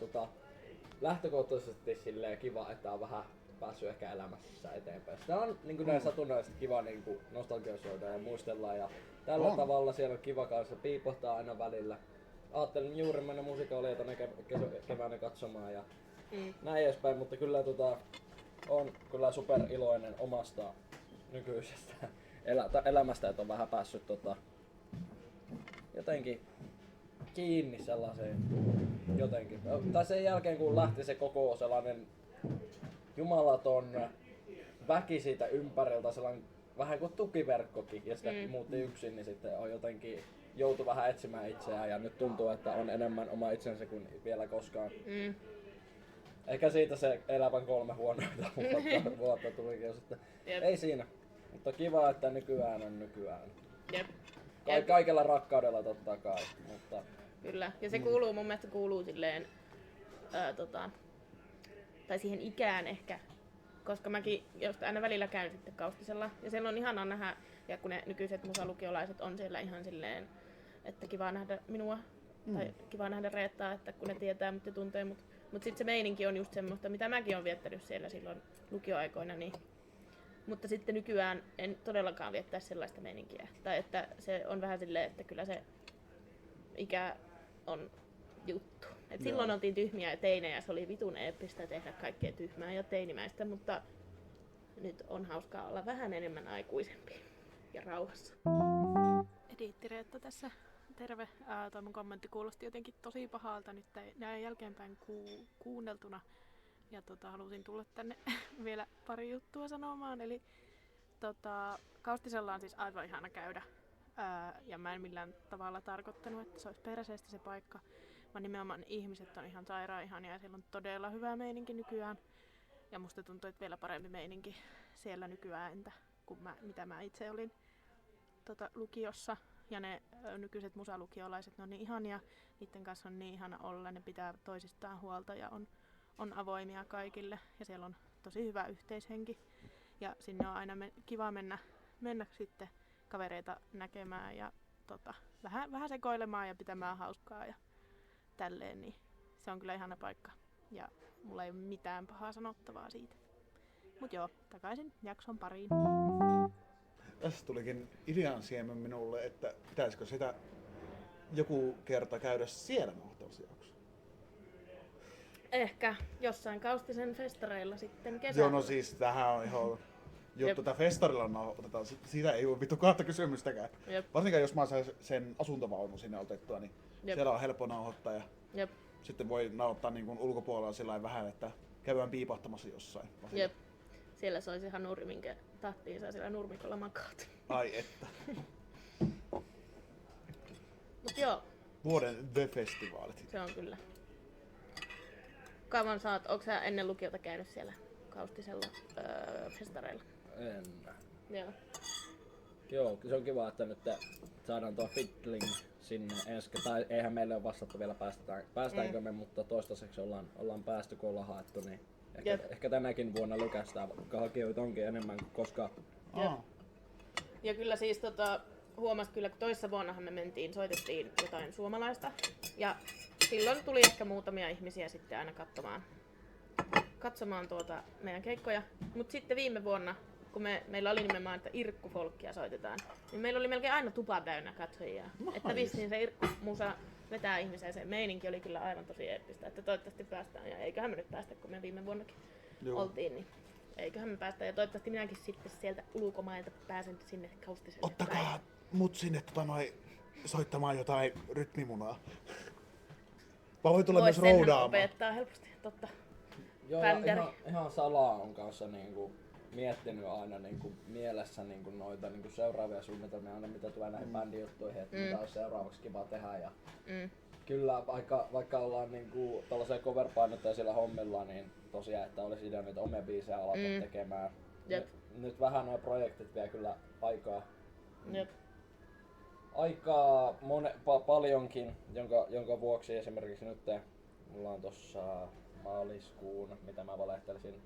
lähtökohtaisesti silleen kiva, että on vähän päässyt ehkä elämässä eteenpäin. Sitä on niin näin satunnaisesti kiva niin nostalgisoida ja muistella ja tällä On. tavalla siellä on kiva kanssa piipottaa aina välillä. Ajattelin juuri mennä musikaalia tänä keväänä katsomaan ja näin edespäin, mutta kyllä on kyllä super iloinen omasta nykyisestä elämästä, että on vähän päässyt jotenkin kiinni sellaiseen jotenkin. Tai sen jälkeen kun lähti se koko sellainen jumalaton väki siitä ympäriltä, sellainen vähän kuin tukiverkkokin ja sitä muutti yksin, niin sitten on jotenkin joutu vähän etsimään itseään ja nyt tuntuu, että on enemmän oma itsensä kuin vielä koskaan. Ehkä siitä se elävän 3 huonoita vuotta tulikin jo sitten. Jep. Ei siinä. Mutta kiva, että nykyään on nykyään. Jep. Kaikella rakkaudella totta kai. Mutta Kyllä. Ja se kuuluu, mun mielestä kuuluu silleen, tai siihen ikään ehkä. Koska mäkin just aina välillä käyn sitten Kaustisella. Ja siellä on ihana nähdä, ja kun ne nykyiset musalukiolaiset on siellä ihan silleen, että kiva nähdä minua. Tai kiva nähdä Reettaa, että kun ne tietää mut ja tuntee mut. Mut sit se meininki on just semmoista, mitä mäkin on viettänyt siellä silloin lukioaikoina. Niin. Mutta sitten nykyään en todellakaan viettäisi sellaista meininkiä. Tai että se on vähän silleen, että kyllä se ikä on juttu. Et silloin oltiin tyhmiä ja teinejä, se oli vitun eeppistä tehdä kaikkea tyhmää ja teinimäistä, mutta nyt on hauskaa olla vähän enemmän aikuisempi ja rauhassa. Ediitti Reetta tässä. Terve. Toi mun kommentti kuulosti jotenkin tosi pahalta nyt näin jälkeenpäin kuunneltuna. Ja halusin tulla tänne vielä pari juttua sanomaan. Eli Kaustisella on siis aivan ihana käydä. Ja mä en millään tavalla tarkoittanut, että se olisi perseestä se paikka. Vaan nimenomaan ihmiset on ihan sairaan ihania ja siellä on todella hyvä meininki nykyään. Ja musta tuntuu, että vielä parempi meininki siellä nykyään entä kuin mitä mä itse olin lukiossa. Ja ne nykyiset musalukiolaiset, ne on niin ihania, niiden kanssa on niin ihana olla, ne pitää toisistaan huolta ja on avoimia kaikille. Ja siellä on tosi hyvä yhteishenki. Ja sinne on aina kiva mennä sitten kavereita näkemään ja vähän sekoilemaan ja pitämään hauskaa ja tälleen, niin se on kyllä ihana paikka. Ja mulla ei ole mitään pahaa sanottavaa siitä. Mut joo, takaisin jakson pariin. Tässä tulikin idean siemen minulle, että pitäisikö sitä joku kerta käydä siellä nauhoittamassa jakso. Ehkä jossain Kaustisen festareilla sitten kesällä. Joo, no siis tähän on ihan juttu, että festarilla nauhoitetaan, siitä ei ole vittu kahta kysymystäkään. Jep. Varsinkaan jos mä saan sen asuntovaunun sinne otettua, niin Jep. siellä on helppo nauhoittaa ja Jep. sitten voi nauhoittaa niin kuin ulkopuolella sillä vähän, että käydään piipahtamassa jossain. Jep. Siellä soi se hanuri, minkä tahtiin saa siellä nurmikolla makaat. Ai että. Mut joo, Vuoden The-festivaalit. se on kyllä. Kauan onko sä ennen lukiota käynyt siellä Kaustisella festareilla? En. Joo. Joo, se on kiva, että nyt saadaan tuo Fiddling sinne ensi, tai eihän meille ole vastattu vielä päästäänkö me, mutta toistaiseksi ollaan päästy, kun ollaan haettu, niin ehkä tänäkin vuonna lykästään, vaikka hakijoita onkin enemmän kuin koskaan. Ja kyllä siis huomasit kyllä, kun toissa vuonnahan me soitettiin jotain suomalaista. Ja silloin tuli ehkä muutamia ihmisiä sitten aina katsomaan meidän keikkoja. Mutta sitten viime vuonna, kun meillä oli nimenomaan, että irkkufolkkia soitetaan, niin meillä oli melkein aina tupa täynnä katsojia. Että vissiin se irkkumusa vetää ihmisiä, se meininki oli kyllä aivan tosi eeppistä. Että toivottavasti päästään, ja eiköhän me nyt päästä, kun me viime vuonnakin oltiin, niin eiköhän me päästä. Ja toivottavasti minäkin sitten sieltä ulkomailta pääsen sinne Kaustiselle. Ottakaa mut sinne soittamaan jotain rytmimunaa. Mä voin tulla myös roudaamaan. Opettaa helposti, totta. Joo, Bänderi. ihan salaa on kanssa niinku miettinyt aina niinku mielessä niinku noita niinku seuraavia suunnitelmia aina mitä tulee näihin bändijuttuihin, että mitä olisi seuraavaksi kiva tehdä ja kyllä vaikka ollaan niinku tällaisia cover-painotteisilla hommilla, niin tosiaan, että olisi idea niitä omia biisejä alkaa tekemään. Nyt vähän nuo projektit vie kyllä aikaa. Paljonkin, jonka vuoksi esimerkiksi nyt mulla on tossa maaliskuun, mitä mä valehtelisin,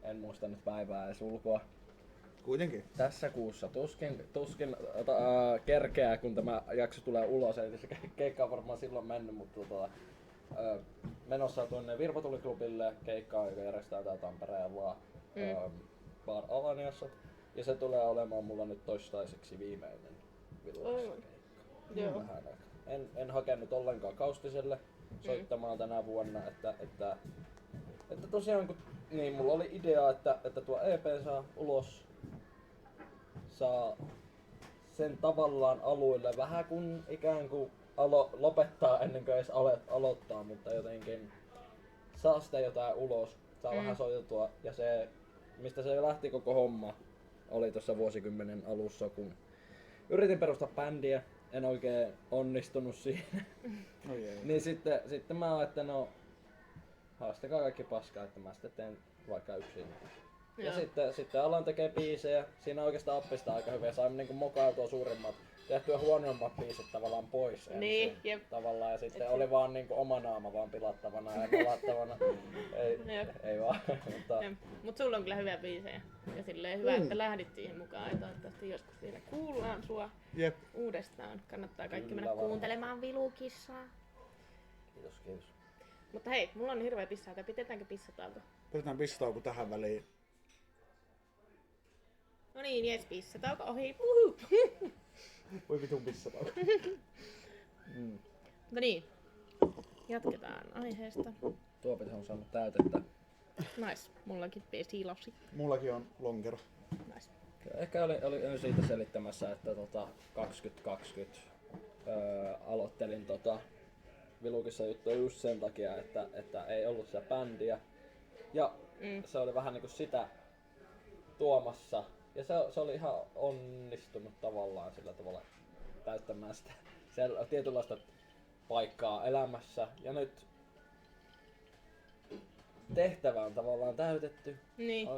en muista nyt päivää edes ulkoa. Kuitenkin. Tässä kuussa tuskin kerkeää, kun tämä jakso tulee ulos, eli se keikka on varmaan silloin mennyt, mutta menossa tuonne Virvotuliklubille keikkaa, joka järjestää tää Tampereella Bar Alaniassa. Ja se tulee olemaan mulla nyt toistaiseksi viimeinen Vilukassa keikka. En hakenut ollenkaan Kaustiselle soittamaan tänä vuonna, että tosiaan niin mulla oli idea, että tuo EP saa ulos, saa sen tavallaan alueelle vähän kun ikään kuin lopettaa ennen kuin edes aloittaa, mutta jotenkin saa sitä jotain ulos, saa vähän soitettua ja se, mistä se lähti koko homma, oli tuossa vuosikymmenen alussa, kun yritin perustaa bändiä, en oikein onnistunut siinä. Niin sitten mä oon, että no haastakaa kaikki paskaa, että mä sitten teen vaikka yksin. Ja sitten aloin tekee biisejä. Siinä oikeastaan appista aika hyvin. Saimme niinku mokailtua suurimmat, tehtyä huonommat biisit tavallaan pois ensin. Tavallaan. Ja sitten oli vaan niinku oma naama vaan pilattavana ja pelattavana. ei vaan. Mut sulla on kyllä hyviä biisejä. Ja silleen hyvä, että lähdit siihen mukaan. Ja toivottavasti joskus vielä kuullaan sua uudestaan. Kannattaa kaikki mennä kuuntelemaan Vilukissaa. Kiitos. Mutta hei, mulla on hirveä pissatauko. Pidetäänkö pissatauko? Pidetään pissatauko tähän väliin. No niin, jes, pissatauko ohi. Voi vitun pissatauko. No niin, jatketaan aiheesta. Tuopit on saanut täytettä. Nice, mullakin pesilasi. Mullakin on lonkero. Nice. Ehkä oli siitä selittämässä, että 2020 aloittelin Vilukissa juttuja just sen takia, että ei ollut sitä bändiä. Ja se oli vähän niinku sitä tuomassa. Ja se oli ihan onnistunut tavallaan sillä tavalla täyttämään sitä tietynlaista paikkaa elämässä. Ja nyt tehtävä on tavallaan täytetty. Niin.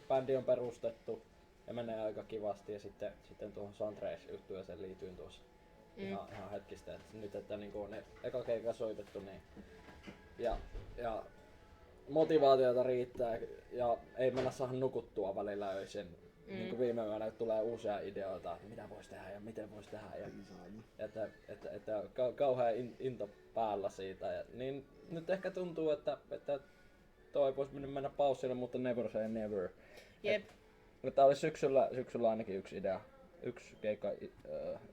Bändi on perustettu ja menee aika kivasti. Ja sitten tuohon Sandrees-juttuun sen liityin tuossa ihan hetkistä. Että nyt että niinku on eka keikka soitettu niin ja motivaatiota riittää ja ei mennä saada nukuttua välillä öisin. Niin kuin viime yönä tulee uusia ideoita, mitä vois tehdä ja miten vois tehdä. Ja, että kauhean into päällä siitä. Ja, niin nyt ehkä tuntuu, että toi vois mennä paussille, mutta never say never. Jep. Että oli syksyllä ainakin yksi keikka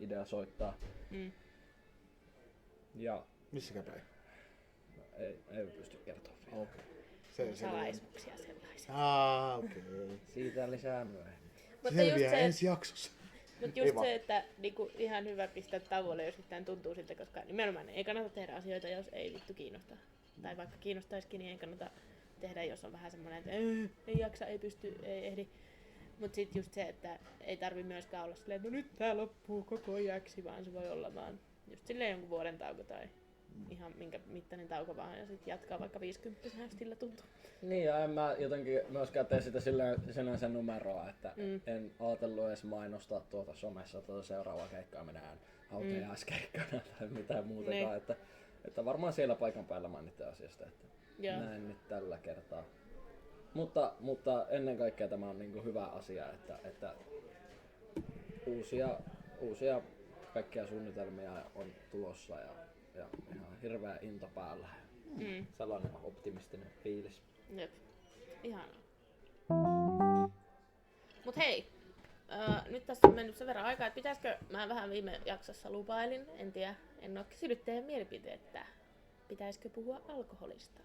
idea soittaa. Ja missäkä päin? Ei pysty kertomaan vielä. Okay. Salaisuuksia sellaisia. Okei. Siitä lisää myöhemmin. Mutta Selviää ensi jaksossa. Mutta just se, että niinku, ihan hyvä pistää tauolle, jos yhtään tuntuu siltä, koska nimenomaan ei kannata tehdä asioita, jos ei vittu kiinnosta. Tai vaikka kiinnostaisikin, niin ei kannata tehdä, jos on vähän semmoinen, että ei jaksa, ei pysty, ei ehdi. Mut sit just se, että ei tarvi myöskään olla silleen, no nyt tää loppuu koko iäksi, vaan se voi olla vaan just silleen jonkun vuoden tauko tai ihan minkä mittainen tauko vaan ja sit jatkaa vaikka 50 sillä tuntuu. Niin ja en mä jotenkin myöskään tee sitä sinänsä numeroa, että en ajatellut edes mainostaa tuota somessa tuota seuraavaa keikkaa minään hautajaiskeikkana tai mitään muutakaan, että varmaan siellä paikan päällä mainittiin asiasta, että näin nyt tällä kertaa. Mutta ennen kaikkea tämä on niinku hyvä asia, että uusia kaikkia suunnitelmia on tulossa ja ihan hirveä into päällä. Sellainen optimistinen fiilis. Jep. Ihanaa. Mut hei, nyt tässä on mennyt sen verran aikaa, että pitäisikö, mä vähän viime jaksossa lupailin, en tiedä, en oo kysynyt teidän mielipiteettä. Pitäisikö puhua alkoholista,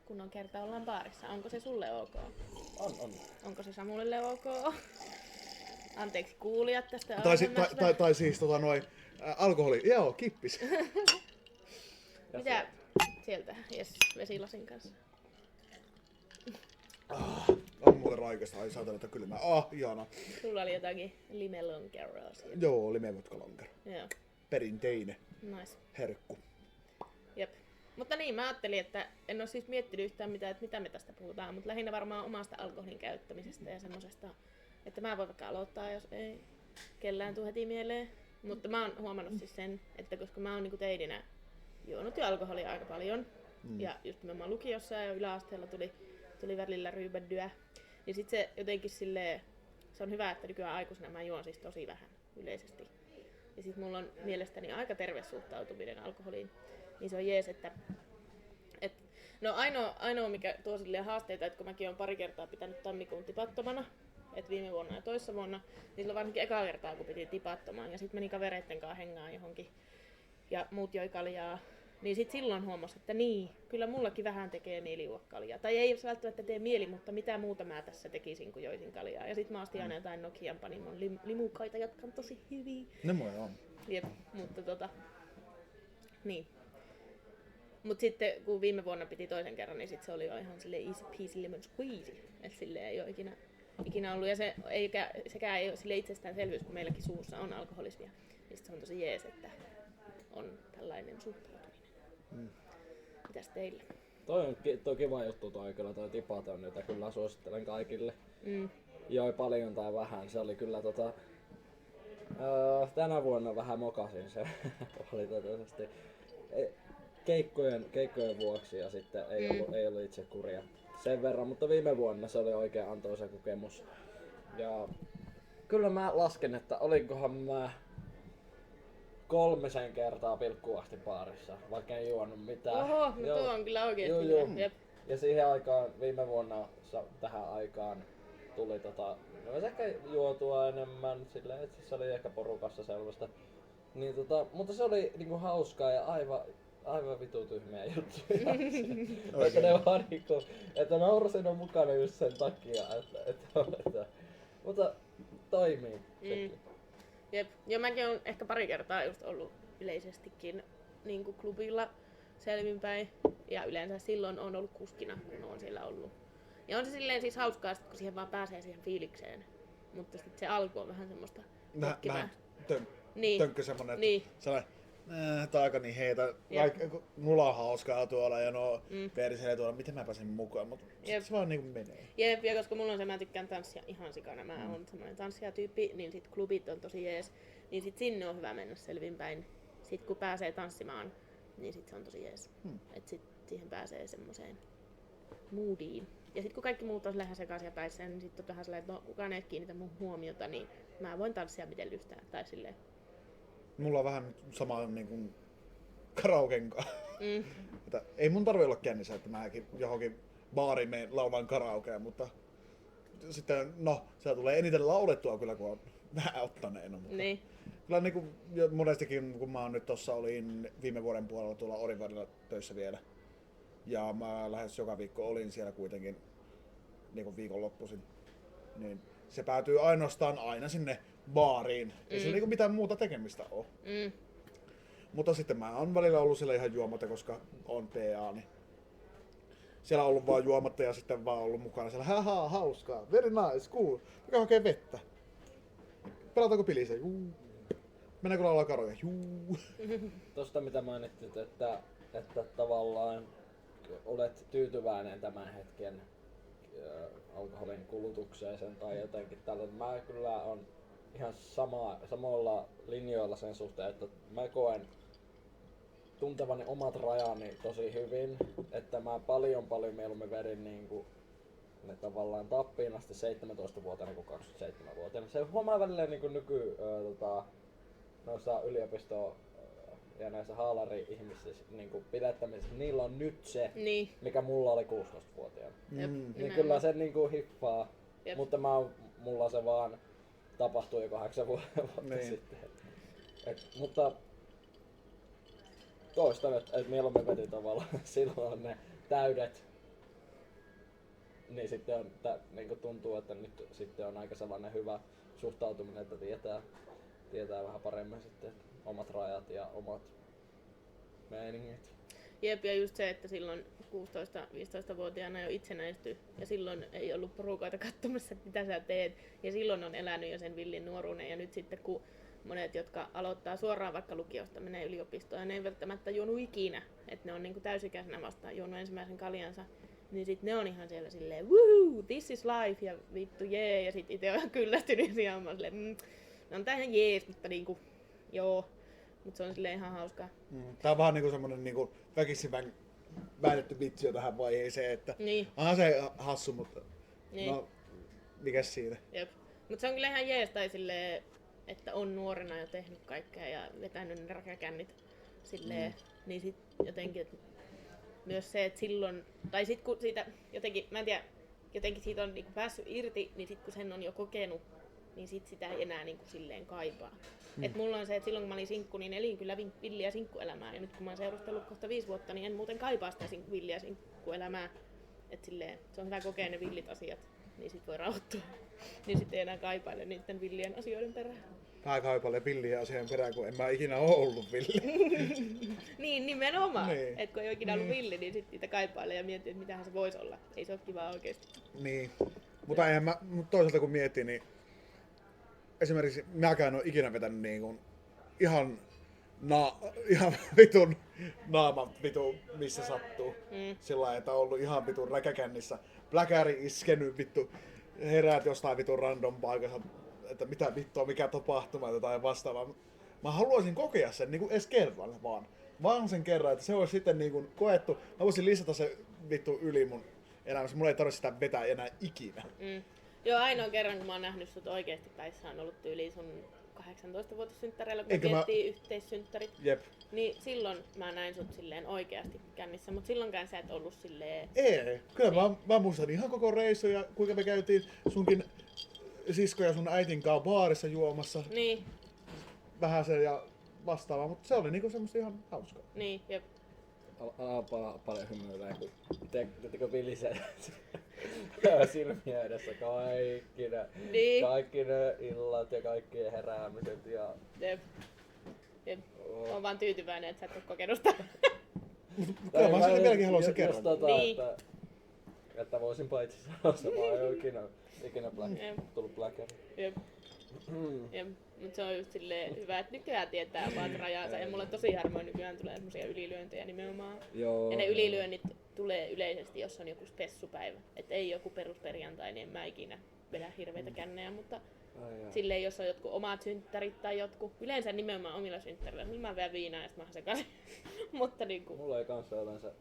kun on kerta ollaan baarissa? Onko se sulle ok? On. Onko se Samulille ok? Anteeksi kuulijat tästä Tai siis alkoholi, joo, kippis. Mitä sieltä? Jes, vesilasin kanssa. On muuten raikasta, ai saatana, että kylmää. Ihana. Sulla oli jotakin limelonkeroa siellä. Joo, limevotkalonkero. Joo, Perinteinen nice. herkku. Jep. Mutta niin, mä ajattelin, että en oo siis miettinyt yhtään mitään, että mitä me tästä puhutaan, mutta lähinnä varmaan omasta alkoholin käyttämisestä ja semmosesta, että mä voin vaikka aloittaa, jos ei kellään tuu heti mieleen. Mutta mä oon huomannut siis sen, että koska mä oon niinku teidinä juonut jo alkoholia aika paljon, ja just nimenomaan lukiossa ja yläasteella tuli välillä ryypäddyä, niin sit se jotenkin silleen, se on hyvä, että nykyään aikuisena mä juon siis tosi vähän yleisesti. Ja sit mulla on mielestäni aika terve suhtautuminen alkoholiin, niin se on jees, että no ainoa mikä tuo silleen haasteita, että kun mäkin oon pari kertaa pitänyt tammikuun tipattomana, että viime vuonna ja toissa vuonna, niin silloin varsinkin eka kertaa kun piti tipattomaan ja sit meni kavereitten kanssa hengaan johonkin ja muut joi kaljaa, niin sit silloin huomasi, että niin, kyllä mullakin vähän tekee mieli juoda kaljaa. Tai ei välttämättä tee mieli, mutta mitä muuta mä tässä tekisin, kun joisin kaljaa. Ja sit mä ostin aina jotain Nokian Panimon limukaita, jotka on tosi hyviä. Ne moi on. Jep, mutta niin. Mut sitten kun viime vuonna piti toisen kerran, niin sit se oli jo ihan silleen easy peasy lemon squeezy. Et silleen ei oo ikinä ollut. Ja sekään ei oo silleen itsestäänselvyys, kun meilläkin suussa on alkoholismia. Niin sit se on tosi jees, että on tällainen suhtautuminen. Mitäs teillä? Toi on kiva juttu toi kyllä, toi tipaton, jota kyllä suosittelen kaikille. Joi paljon tai vähän, se oli kyllä tänä vuonna vähän mokasin se valitettavasti keikkojen vuoksi ja sitten ei ollut itse kuria sen verran, mutta viime vuonna se oli oikein antoisa kokemus. Ja kyllä mä lasken, että olinkohan mä 3 kertaa pilkkuasti baarissa, vaikka en juonut mitään. Oho, no tuo on kyllä oikeesti. Jep. Ja siihen aikaan, viime vuonna tähän aikaan tuli no ehkä juotua enemmän, silleen, että se oli ehkä porukassa sellaista. Niin mutta se oli niinku hauskaa ja aivan vitu tyhmiä juttuja. Että ne vaan niinku, että naurasin on mukana just sen takia, että mutta toimii sekin. Jep. Ja mäkin on ehkä pari kertaa just ollut yleisestikin niin klubilla selvinpäin. Ja yleensä silloin on ollut kuskina, kun on siellä ollut. Ja on se silleen siis hauskaa, kun siihen vaan pääsee siihen fiilikseen. Mutta sitten se alku on vähän semmoista Vähän niin. tönkkö semmonen, niin. sellainen, tää on aika niin heitä, mulla on hauskaa tuolla ja no perseellä tuolla, miten mä pääsen mukaan, mutta se vaan niinku menee. Jep, ja koska mulla on se, mä tykkään tanssia ihan sikana, mä oon semmoinen tanssijatyyppi, niin sit klubit on tosi jees, niin sit sinne on hyvä mennä selvinpäin. Sit kun pääsee tanssimaan, niin sit se on tosi jees. Et sit siihen pääsee semmoseen moodiin. Ja sit kun kaikki muut on lähes sekaisin päissä, niin sit on vähän sellainen, että no kukaan ei kiinnitä mun huomiota, niin mä voin tanssia miten lystää, tai silleen. Mulla on vähän sama niin kuin karaoken kanssa. Ei mun tarvi olla kännissä, että mäkin johonkin baariin menen laulan karaokea, mutta sitten no, se tulee eniten laulettua kyllä, kun on vähän ottaneena. Mutta niin. Kyllä niin kuin, monestikin, kun mä nyt olin viime vuoden puolella tuolla Orivarilla töissä vielä. Ja mä lähes joka viikko olin siellä kuitenkin niin kuin viikonloppuisin. Niin se päätyy ainoastaan aina sinne baariin. Ei sillä niinku mitään muuta tekemistä ole. Mutta sitten mä oon välillä ollut siellä ihan juomatta, koska on PA, niin siellä ollut vaan juomatta ja sitten vaan ollut mukana siellä, haha, hauskaa, very nice, cool, mikä hakee vettä. Pelataanko pilisiä? Juu. Mennäänkö laulaa karoja? Juu. Tosta mitä mainitsit, että tavallaan olet tyytyväinen tämän hetken alkoholin kulutukseen tai jotenkin tällainen. Mä kyllä on ihan samoilla linjoilla sen suhteen, että mä koen tuntevani omat rajani tosi hyvin, että mä paljon mieluummin vedin niinku ne tavallaan tappiin asti 17-vuotiaana kuin 27-vuotiaana. Se huomaa välillä niinku noissa yliopisto ja näissä haalari-ihmisissä niinku pidettämisessä, niillä on nyt se, Niin. mikä mulla oli 16-vuotiaana. Niin kyllä Näin. se niinku hiffaa, Jep. mutta mulla se vaan tapahtui jo 8 vuotta Niin. sitten. Mutta toistan, että mieluummin veti tavallaan silloin ne täydet, niin sitten on, niin tuntuu, että nyt sitten on aika sellainen hyvä suhtautuminen, että tietää vähän paremmin sitten omat rajat ja omat meiningit. Jep, ja just se, että silloin 16-15-vuotiaana jo itsenäistyi ja silloin ei ollut porukoita katsomassa, että mitä sä teet. Ja silloin on elänyt jo sen villin nuoruuden ja nyt sitten kun monet, jotka aloittaa suoraan vaikka lukiosta, menee yliopistoon ja ne ei välttämättä juonut ikinä, että ne on niinku täysikäisenä vastaan juonut ensimmäisen kaljansa, niin sit ne on ihan siellä silleen woohoo, this is life ja vittu jee, ja sit ite on ihan kyllästynyt siihen, mä silleen no on tää ihan jees, mutta niinku joo, mut se on silleen ihan hauskaa. Tää on vähän niinku semmonen niinku väkisin väännetty vitsi jo tähän vaiheeseen, että Niin. onhan se hassu, mutta Niin. no, mikäs siinä? Jep. Mut se on kyllä ihan jees tai silleen, että on nuorena jo tehnyt kaikkea ja vetänyt ne räkäkännit silleen, niin sit jotenkin, että myös se, että silloin, tai sit kun siitä jotenkin, mä en tiedä, jotenkin siitä on niinku päässyt irti, niin sit kun sen on jo kokenut, niin sit sitä ei enää niinku silleen kaipaa. Et mulla on se, että silloin kun mä olin sinkku, niin elin kyllä villiä sinkkuelämää, ja nyt kun mä oon seurustellut kohta 5 vuotta, niin en muuten kaipaa sitä villiä sinkkuelämää. Et silleen, se on hyvä kokea ne villit asiat, niin sit voi rauhoittua. Niin sit ei enää kaipaile niiden villien asioiden perään. Mä kaipailen villiä asian perään, kun en mä ikinä oo ollut villi. Niin, nimenomaan. Niin. Et kun ei ole ikinä ollut villi, niin sit niitä kaipailee ja miettii, että mitähän se voisi olla. Ei se ole kivaa oikeesti. Niin. Mutta eihän mä, toisaalta kun miettii, niin esimerkiksi mäkään en oo ikinä vetänyt niin kuin ihan vitun naama vitu missä sattuu. Sillä lailla, että on ollut ihan vitun räkäkännissä. Pläkäri iskenyt vittu. Heräät jostain vitun random paikassa, että mitä vittua, mikä tapahtuma tai vastaavaa. Mä haluaisin kokea sen niin kuin edes kerran vaan sen kerran, että se olisi sitten niin kuin koettu. Mä voisin lisätä se vittu yli mun elämässä. Mulla ei tarvitse sitä vetää enää ikinä. Joo, ainoa kerran kun mä oon nähnyt sut oikeesti päissä on ollut tyyli sun 18-vuotissynttäreillä, kun Eikö me mä- vietettiin yhteissynttärit. Jep. Niin silloin mä näin sut silleen oikeasti kännissä, mut silloinkään sä et ollut silleen... Ei, kyllä mä muistan ihan koko reissu ja kuinka me käytiin sunkin sisko ja sun äitin kanssa baarissa juomassa Niin, vähän sen ja vastaavaa, mutta se oli niinku semmoista ihan hauskaa. niin, jep. Paljon hymyilee, kun teettekö vilisee silmiä edessä Niin. kaikki ne illat ja kaikkien heräämiset ja Jep. Jep. Oon vaan tyytyväinen, että sä et oo kokenut sitä. Kyllä mä sen vieläkin haluaisin kerran. Niin. että voisin paitsi sanoa, mä oon jo ikinä Jep. tullut bläkäri. Jep. Jep. Mut se on just silleen hyvä, että nykyään tietää omat rajansa. Ja mulla on tosi harvoin nykyään tulee semmosia ylilyöntejä nimenomaan. Joo. Ja ne ylilyönnit tulee yleisesti, jos on joku spessupäivä. Et ei joku perusperjantai, niin en mä ikinä vedä hirveitä kännejä, mutta silleen jos on jotkut omat synttärit tai jotkut. Yleensä nimenomaan omilla synttärillä, niin mä vedän viinaa ja sit mä oon sekaisin. Mutta niinku... Mulla ei kanssa yleensä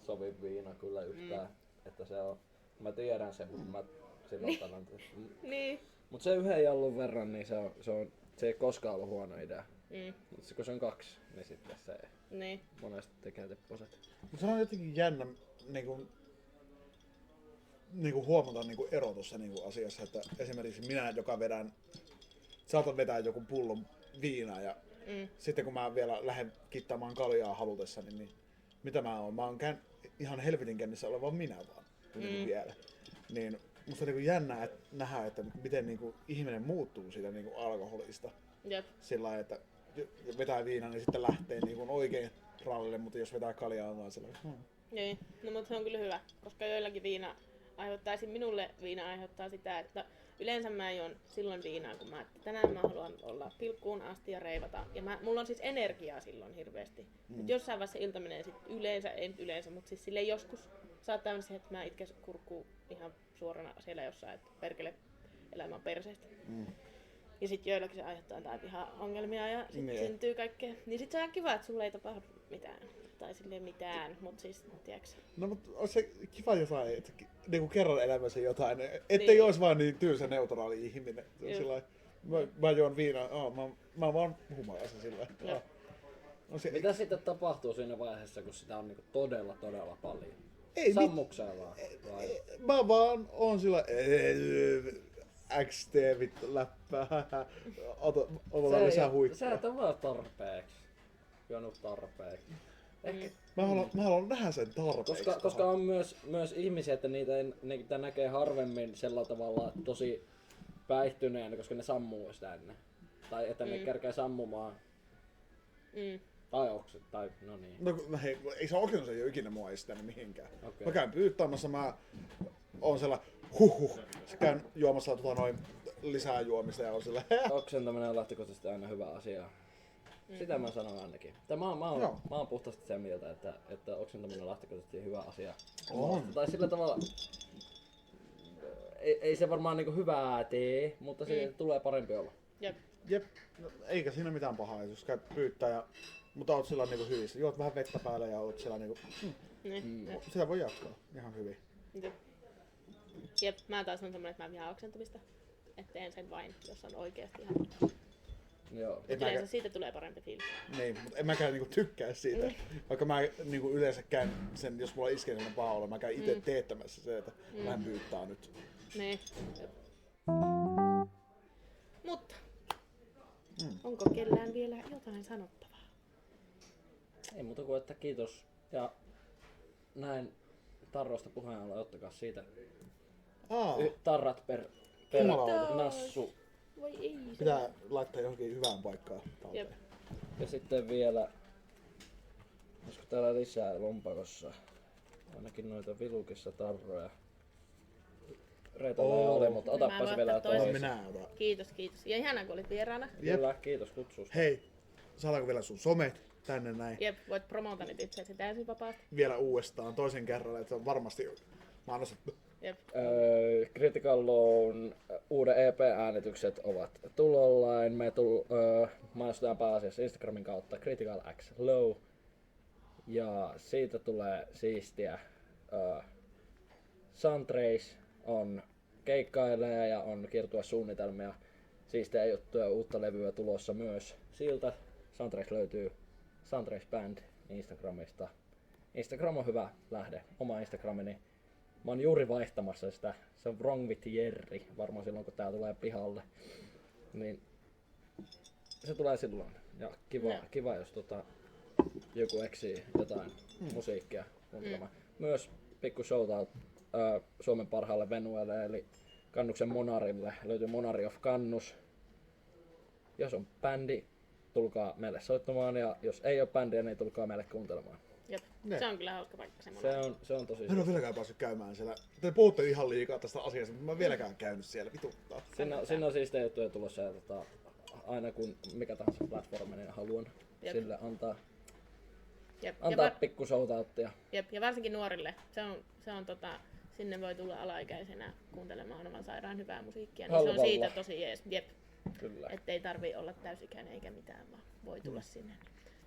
sovi viina kyllä yhtään, että se on, mä tiedän sen, mutta mä silloin sanon, Niin. mut se yhden jallun verran, niin se ei koskaan ollut huono idea. Mut kun se on 2, niin sitten se Niin. monesti tekee tepposet. Mutta se on jotenkin jännä niinku huomata niinku ero tuossa niinku asiassa, että esimerkiksi minä, joka saatan vetää joku pullon viinaa ja sitten kun mä vielä lähden kittaamaan kaljaa halutessani, niin mitä mä oon? Mä oon ihan helvetin kännissä oleva minä vaan niinku vielä. Niin musta on niinku jännää nähdä, että miten niinku ihminen muuttuu siitä niinku alkoholista. Jep. Sillä lailla, että vetää viinaa, niin sitten lähtee niinku oikein rallille, mutta jos vetää kaljaa on vaan sellainen, Niin, no mutta se on kyllä hyvä, koska joillakin minulle viina aiheuttaa sitä, että yleensä mä juon silloin viinaa, kun tänään mä haluan olla pilkkuun asti ja reivata. Ja mulla on siis energiaa silloin hirveästi. Et jossain vaiheessa ilta menee sit ei nyt yleensä, mutta siis silleen joskus saattaa se, että mä itken kurkkuun ihan suorana siellä jossain, että perkele elämä on perseestä. Ja sit joillakin se aiheuttaa tää ihan ongelmia ja sit syntyy kaikkea. Niin sit se on kiva, että sulle ei tapahdu mitään. Tai silleen mitään, mut siis, tiiäks. No mut on se kiva jotain, että niinku kerran elämässä jotain, ettei ois vaan niin tylsä neutraali ihminen. Sillain, mä juon viinaa, mä oon vaan humalaisen sillä lailla. Mitä sitten tapahtuu siinä vaiheessa, kun sitä on niinku todella paljon? Ei Sammukseen vaan? Vai? Mä vaan oon sillä XT vittu läppää. Ota lisää huikkaa. Sä et oo vaan tarpeeksi. Juonut tarpeeksi. Ehkä. Mä haluan nähdä sen tarpeeksi. Koska on myös ihmisiä, että niitä näkee harvemmin sellä tavalla tosi päihtyneenä, koska ne sammuu sitä ennen. Tai että ne kerkee sammumaan. Tai no niin. No hei, ei se okennus ei oo ikinä mua estänyt mihinkään. Okay. Mä käyn pyyttämässä, mä oon sellainen Sä käyn juomassa lisää juomista ja on sillä Oksentaminen on lähtökohtaisesti aina hyvä asia. Sitä mä sanon ainakin. Mä oon puhtaasti sen mieltä, että oksentaminen on lähtökohtaisesti hyvä asia. On. Tai sillä tavalla, ei se varmaan niinku hyvää tee, mutta siitä tulee parempi olla. Jep, no, eikä siinä mitään pahaa, jos käyt pyyttää mutta oot sillä niinku hyvissä. Juot vähän vettä päälle ja oot sillä niinku sitä voi jatkaa ihan hyvin. Jep, mä taas on semmonen, että mä vihaan oksentamista. Et teen sen vain, jos on oikeesti ihan. Joo. Yleensä siitä tulee parempi fiilis. Niin, mutta en mäkään niinku tykkää siitä. Vaikka mä niinku yleensä käyn sen, jos mulla iskee sellainen paha olla, mä käyn itse teettämässä se, että vähän pyyttää nyt. Niin. Mutta, onko kellään vielä jotain sanottavaa? Ei muuta kuin, että kiitos. Ja näin tarroista puheen ollen, ottakaa siitä tarrat per nassu. Voi ei. Pitää laittaa johonkin hyvään paikkaan talteen. Jep. Ja sitten vielä, olisiko täällä lisää lompakossa? Ainakin noita vilukissa tarroja. Reetalla ei ole, mutta otappa se vielä toisessa. Minä otan. Kiitos. Ja ihanaa kun olit vieraana. Kyllä, kiitos kutsusta. Hei, saadaanko vielä sun somet tänne näin? Jep, voit promota nyt itseäsi täysin vapaasti. Vielä uudestaan toisen kerran, että on varmasti mainostettu. Jep. Critical Lown uuden EP-äänitykset ovat tulollaan. Me mainostetaan pääasiassa Instagramin kautta Critical X Low. Ja siitä tulee siistiä. Suntrace on keikkailee ja on kiertuesuunnitelmia. Siistejä juttuja, uutta levyä tulossa myös siltä. Suntrace löytyy Suntrace Band Instagramista. Instagram on hyvä lähde. Oma Instagramini. Mä oon juuri vaihtamassa sitä. Se on Wrong with Jerry, varmaan silloin kun tää tulee pihalle. Niin se tulee silloin. Ja kiva jos joku eksii jotain musiikkia kuuntelemaan. Myös pikku shoutout Suomen parhaalle venuelle eli Kannuksen Monarille. Löytyy Monari of Kannus. Jos on bändi, tulkaa meille soittamaan ja jos ei ole bändiä, niin tulkaa meille kuuntelemaan. Jep. Se on kyllä hauska paikka Se on tosi. Mä en ole vieläkään päässyt käymään siellä. Te puhutte ihan liikaa tästä asiasta, mutta mä en vieläkään käynyt siellä. Vituttaa. Siinä on siistejä juttuja tulossa ja aina kun mikä tahansa platformi, niin haluan sille antaa pikku shoutouttia. Jep, ja varsinkin nuorille. Se on sinne voi tulla alaikäisenä kuuntelemaan oman sairaan hyvää musiikkia. Niin se on siitä tosi jees. Jep. Kyllä. Ettei tarvii olla täysikäinen eikä mitään, vaan voi tulla sinne.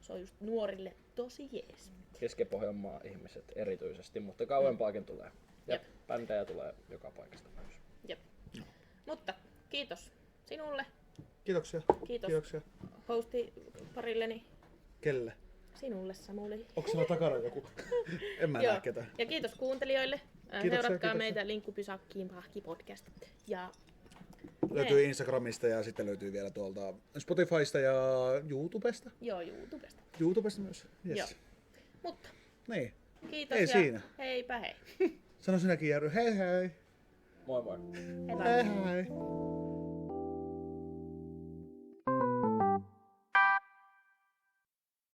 Se on just nuorille tosi jees. Keski-Pohjanmaa ihmiset erityisesti, mutta kauempaakin tulee. Ja bändejä tulee joka paikasta myös. Jep. Mutta kiitos sinulle. Kiitoksia. Kiitos hosti parilleni. Kelle? Sinulle, Samuli. Onko siellä takana joku? En mä näe ketään. Ja kiitos kuuntelijoille. Seuratkaa meitä Linkkupysakkiin Pahki podcast. Ja löytyy Instagramista ja sitten löytyy vielä tuolta Spotifysta ja YouTubesta. Joo, YouTubesta. YouTubesta myös. Yes. Joo. Mutta niin. Kiitos ei ja siinä. Heipä hei. Sano sinäkin Jääry, hei hei. Moi moi. Heipä. Hei hei.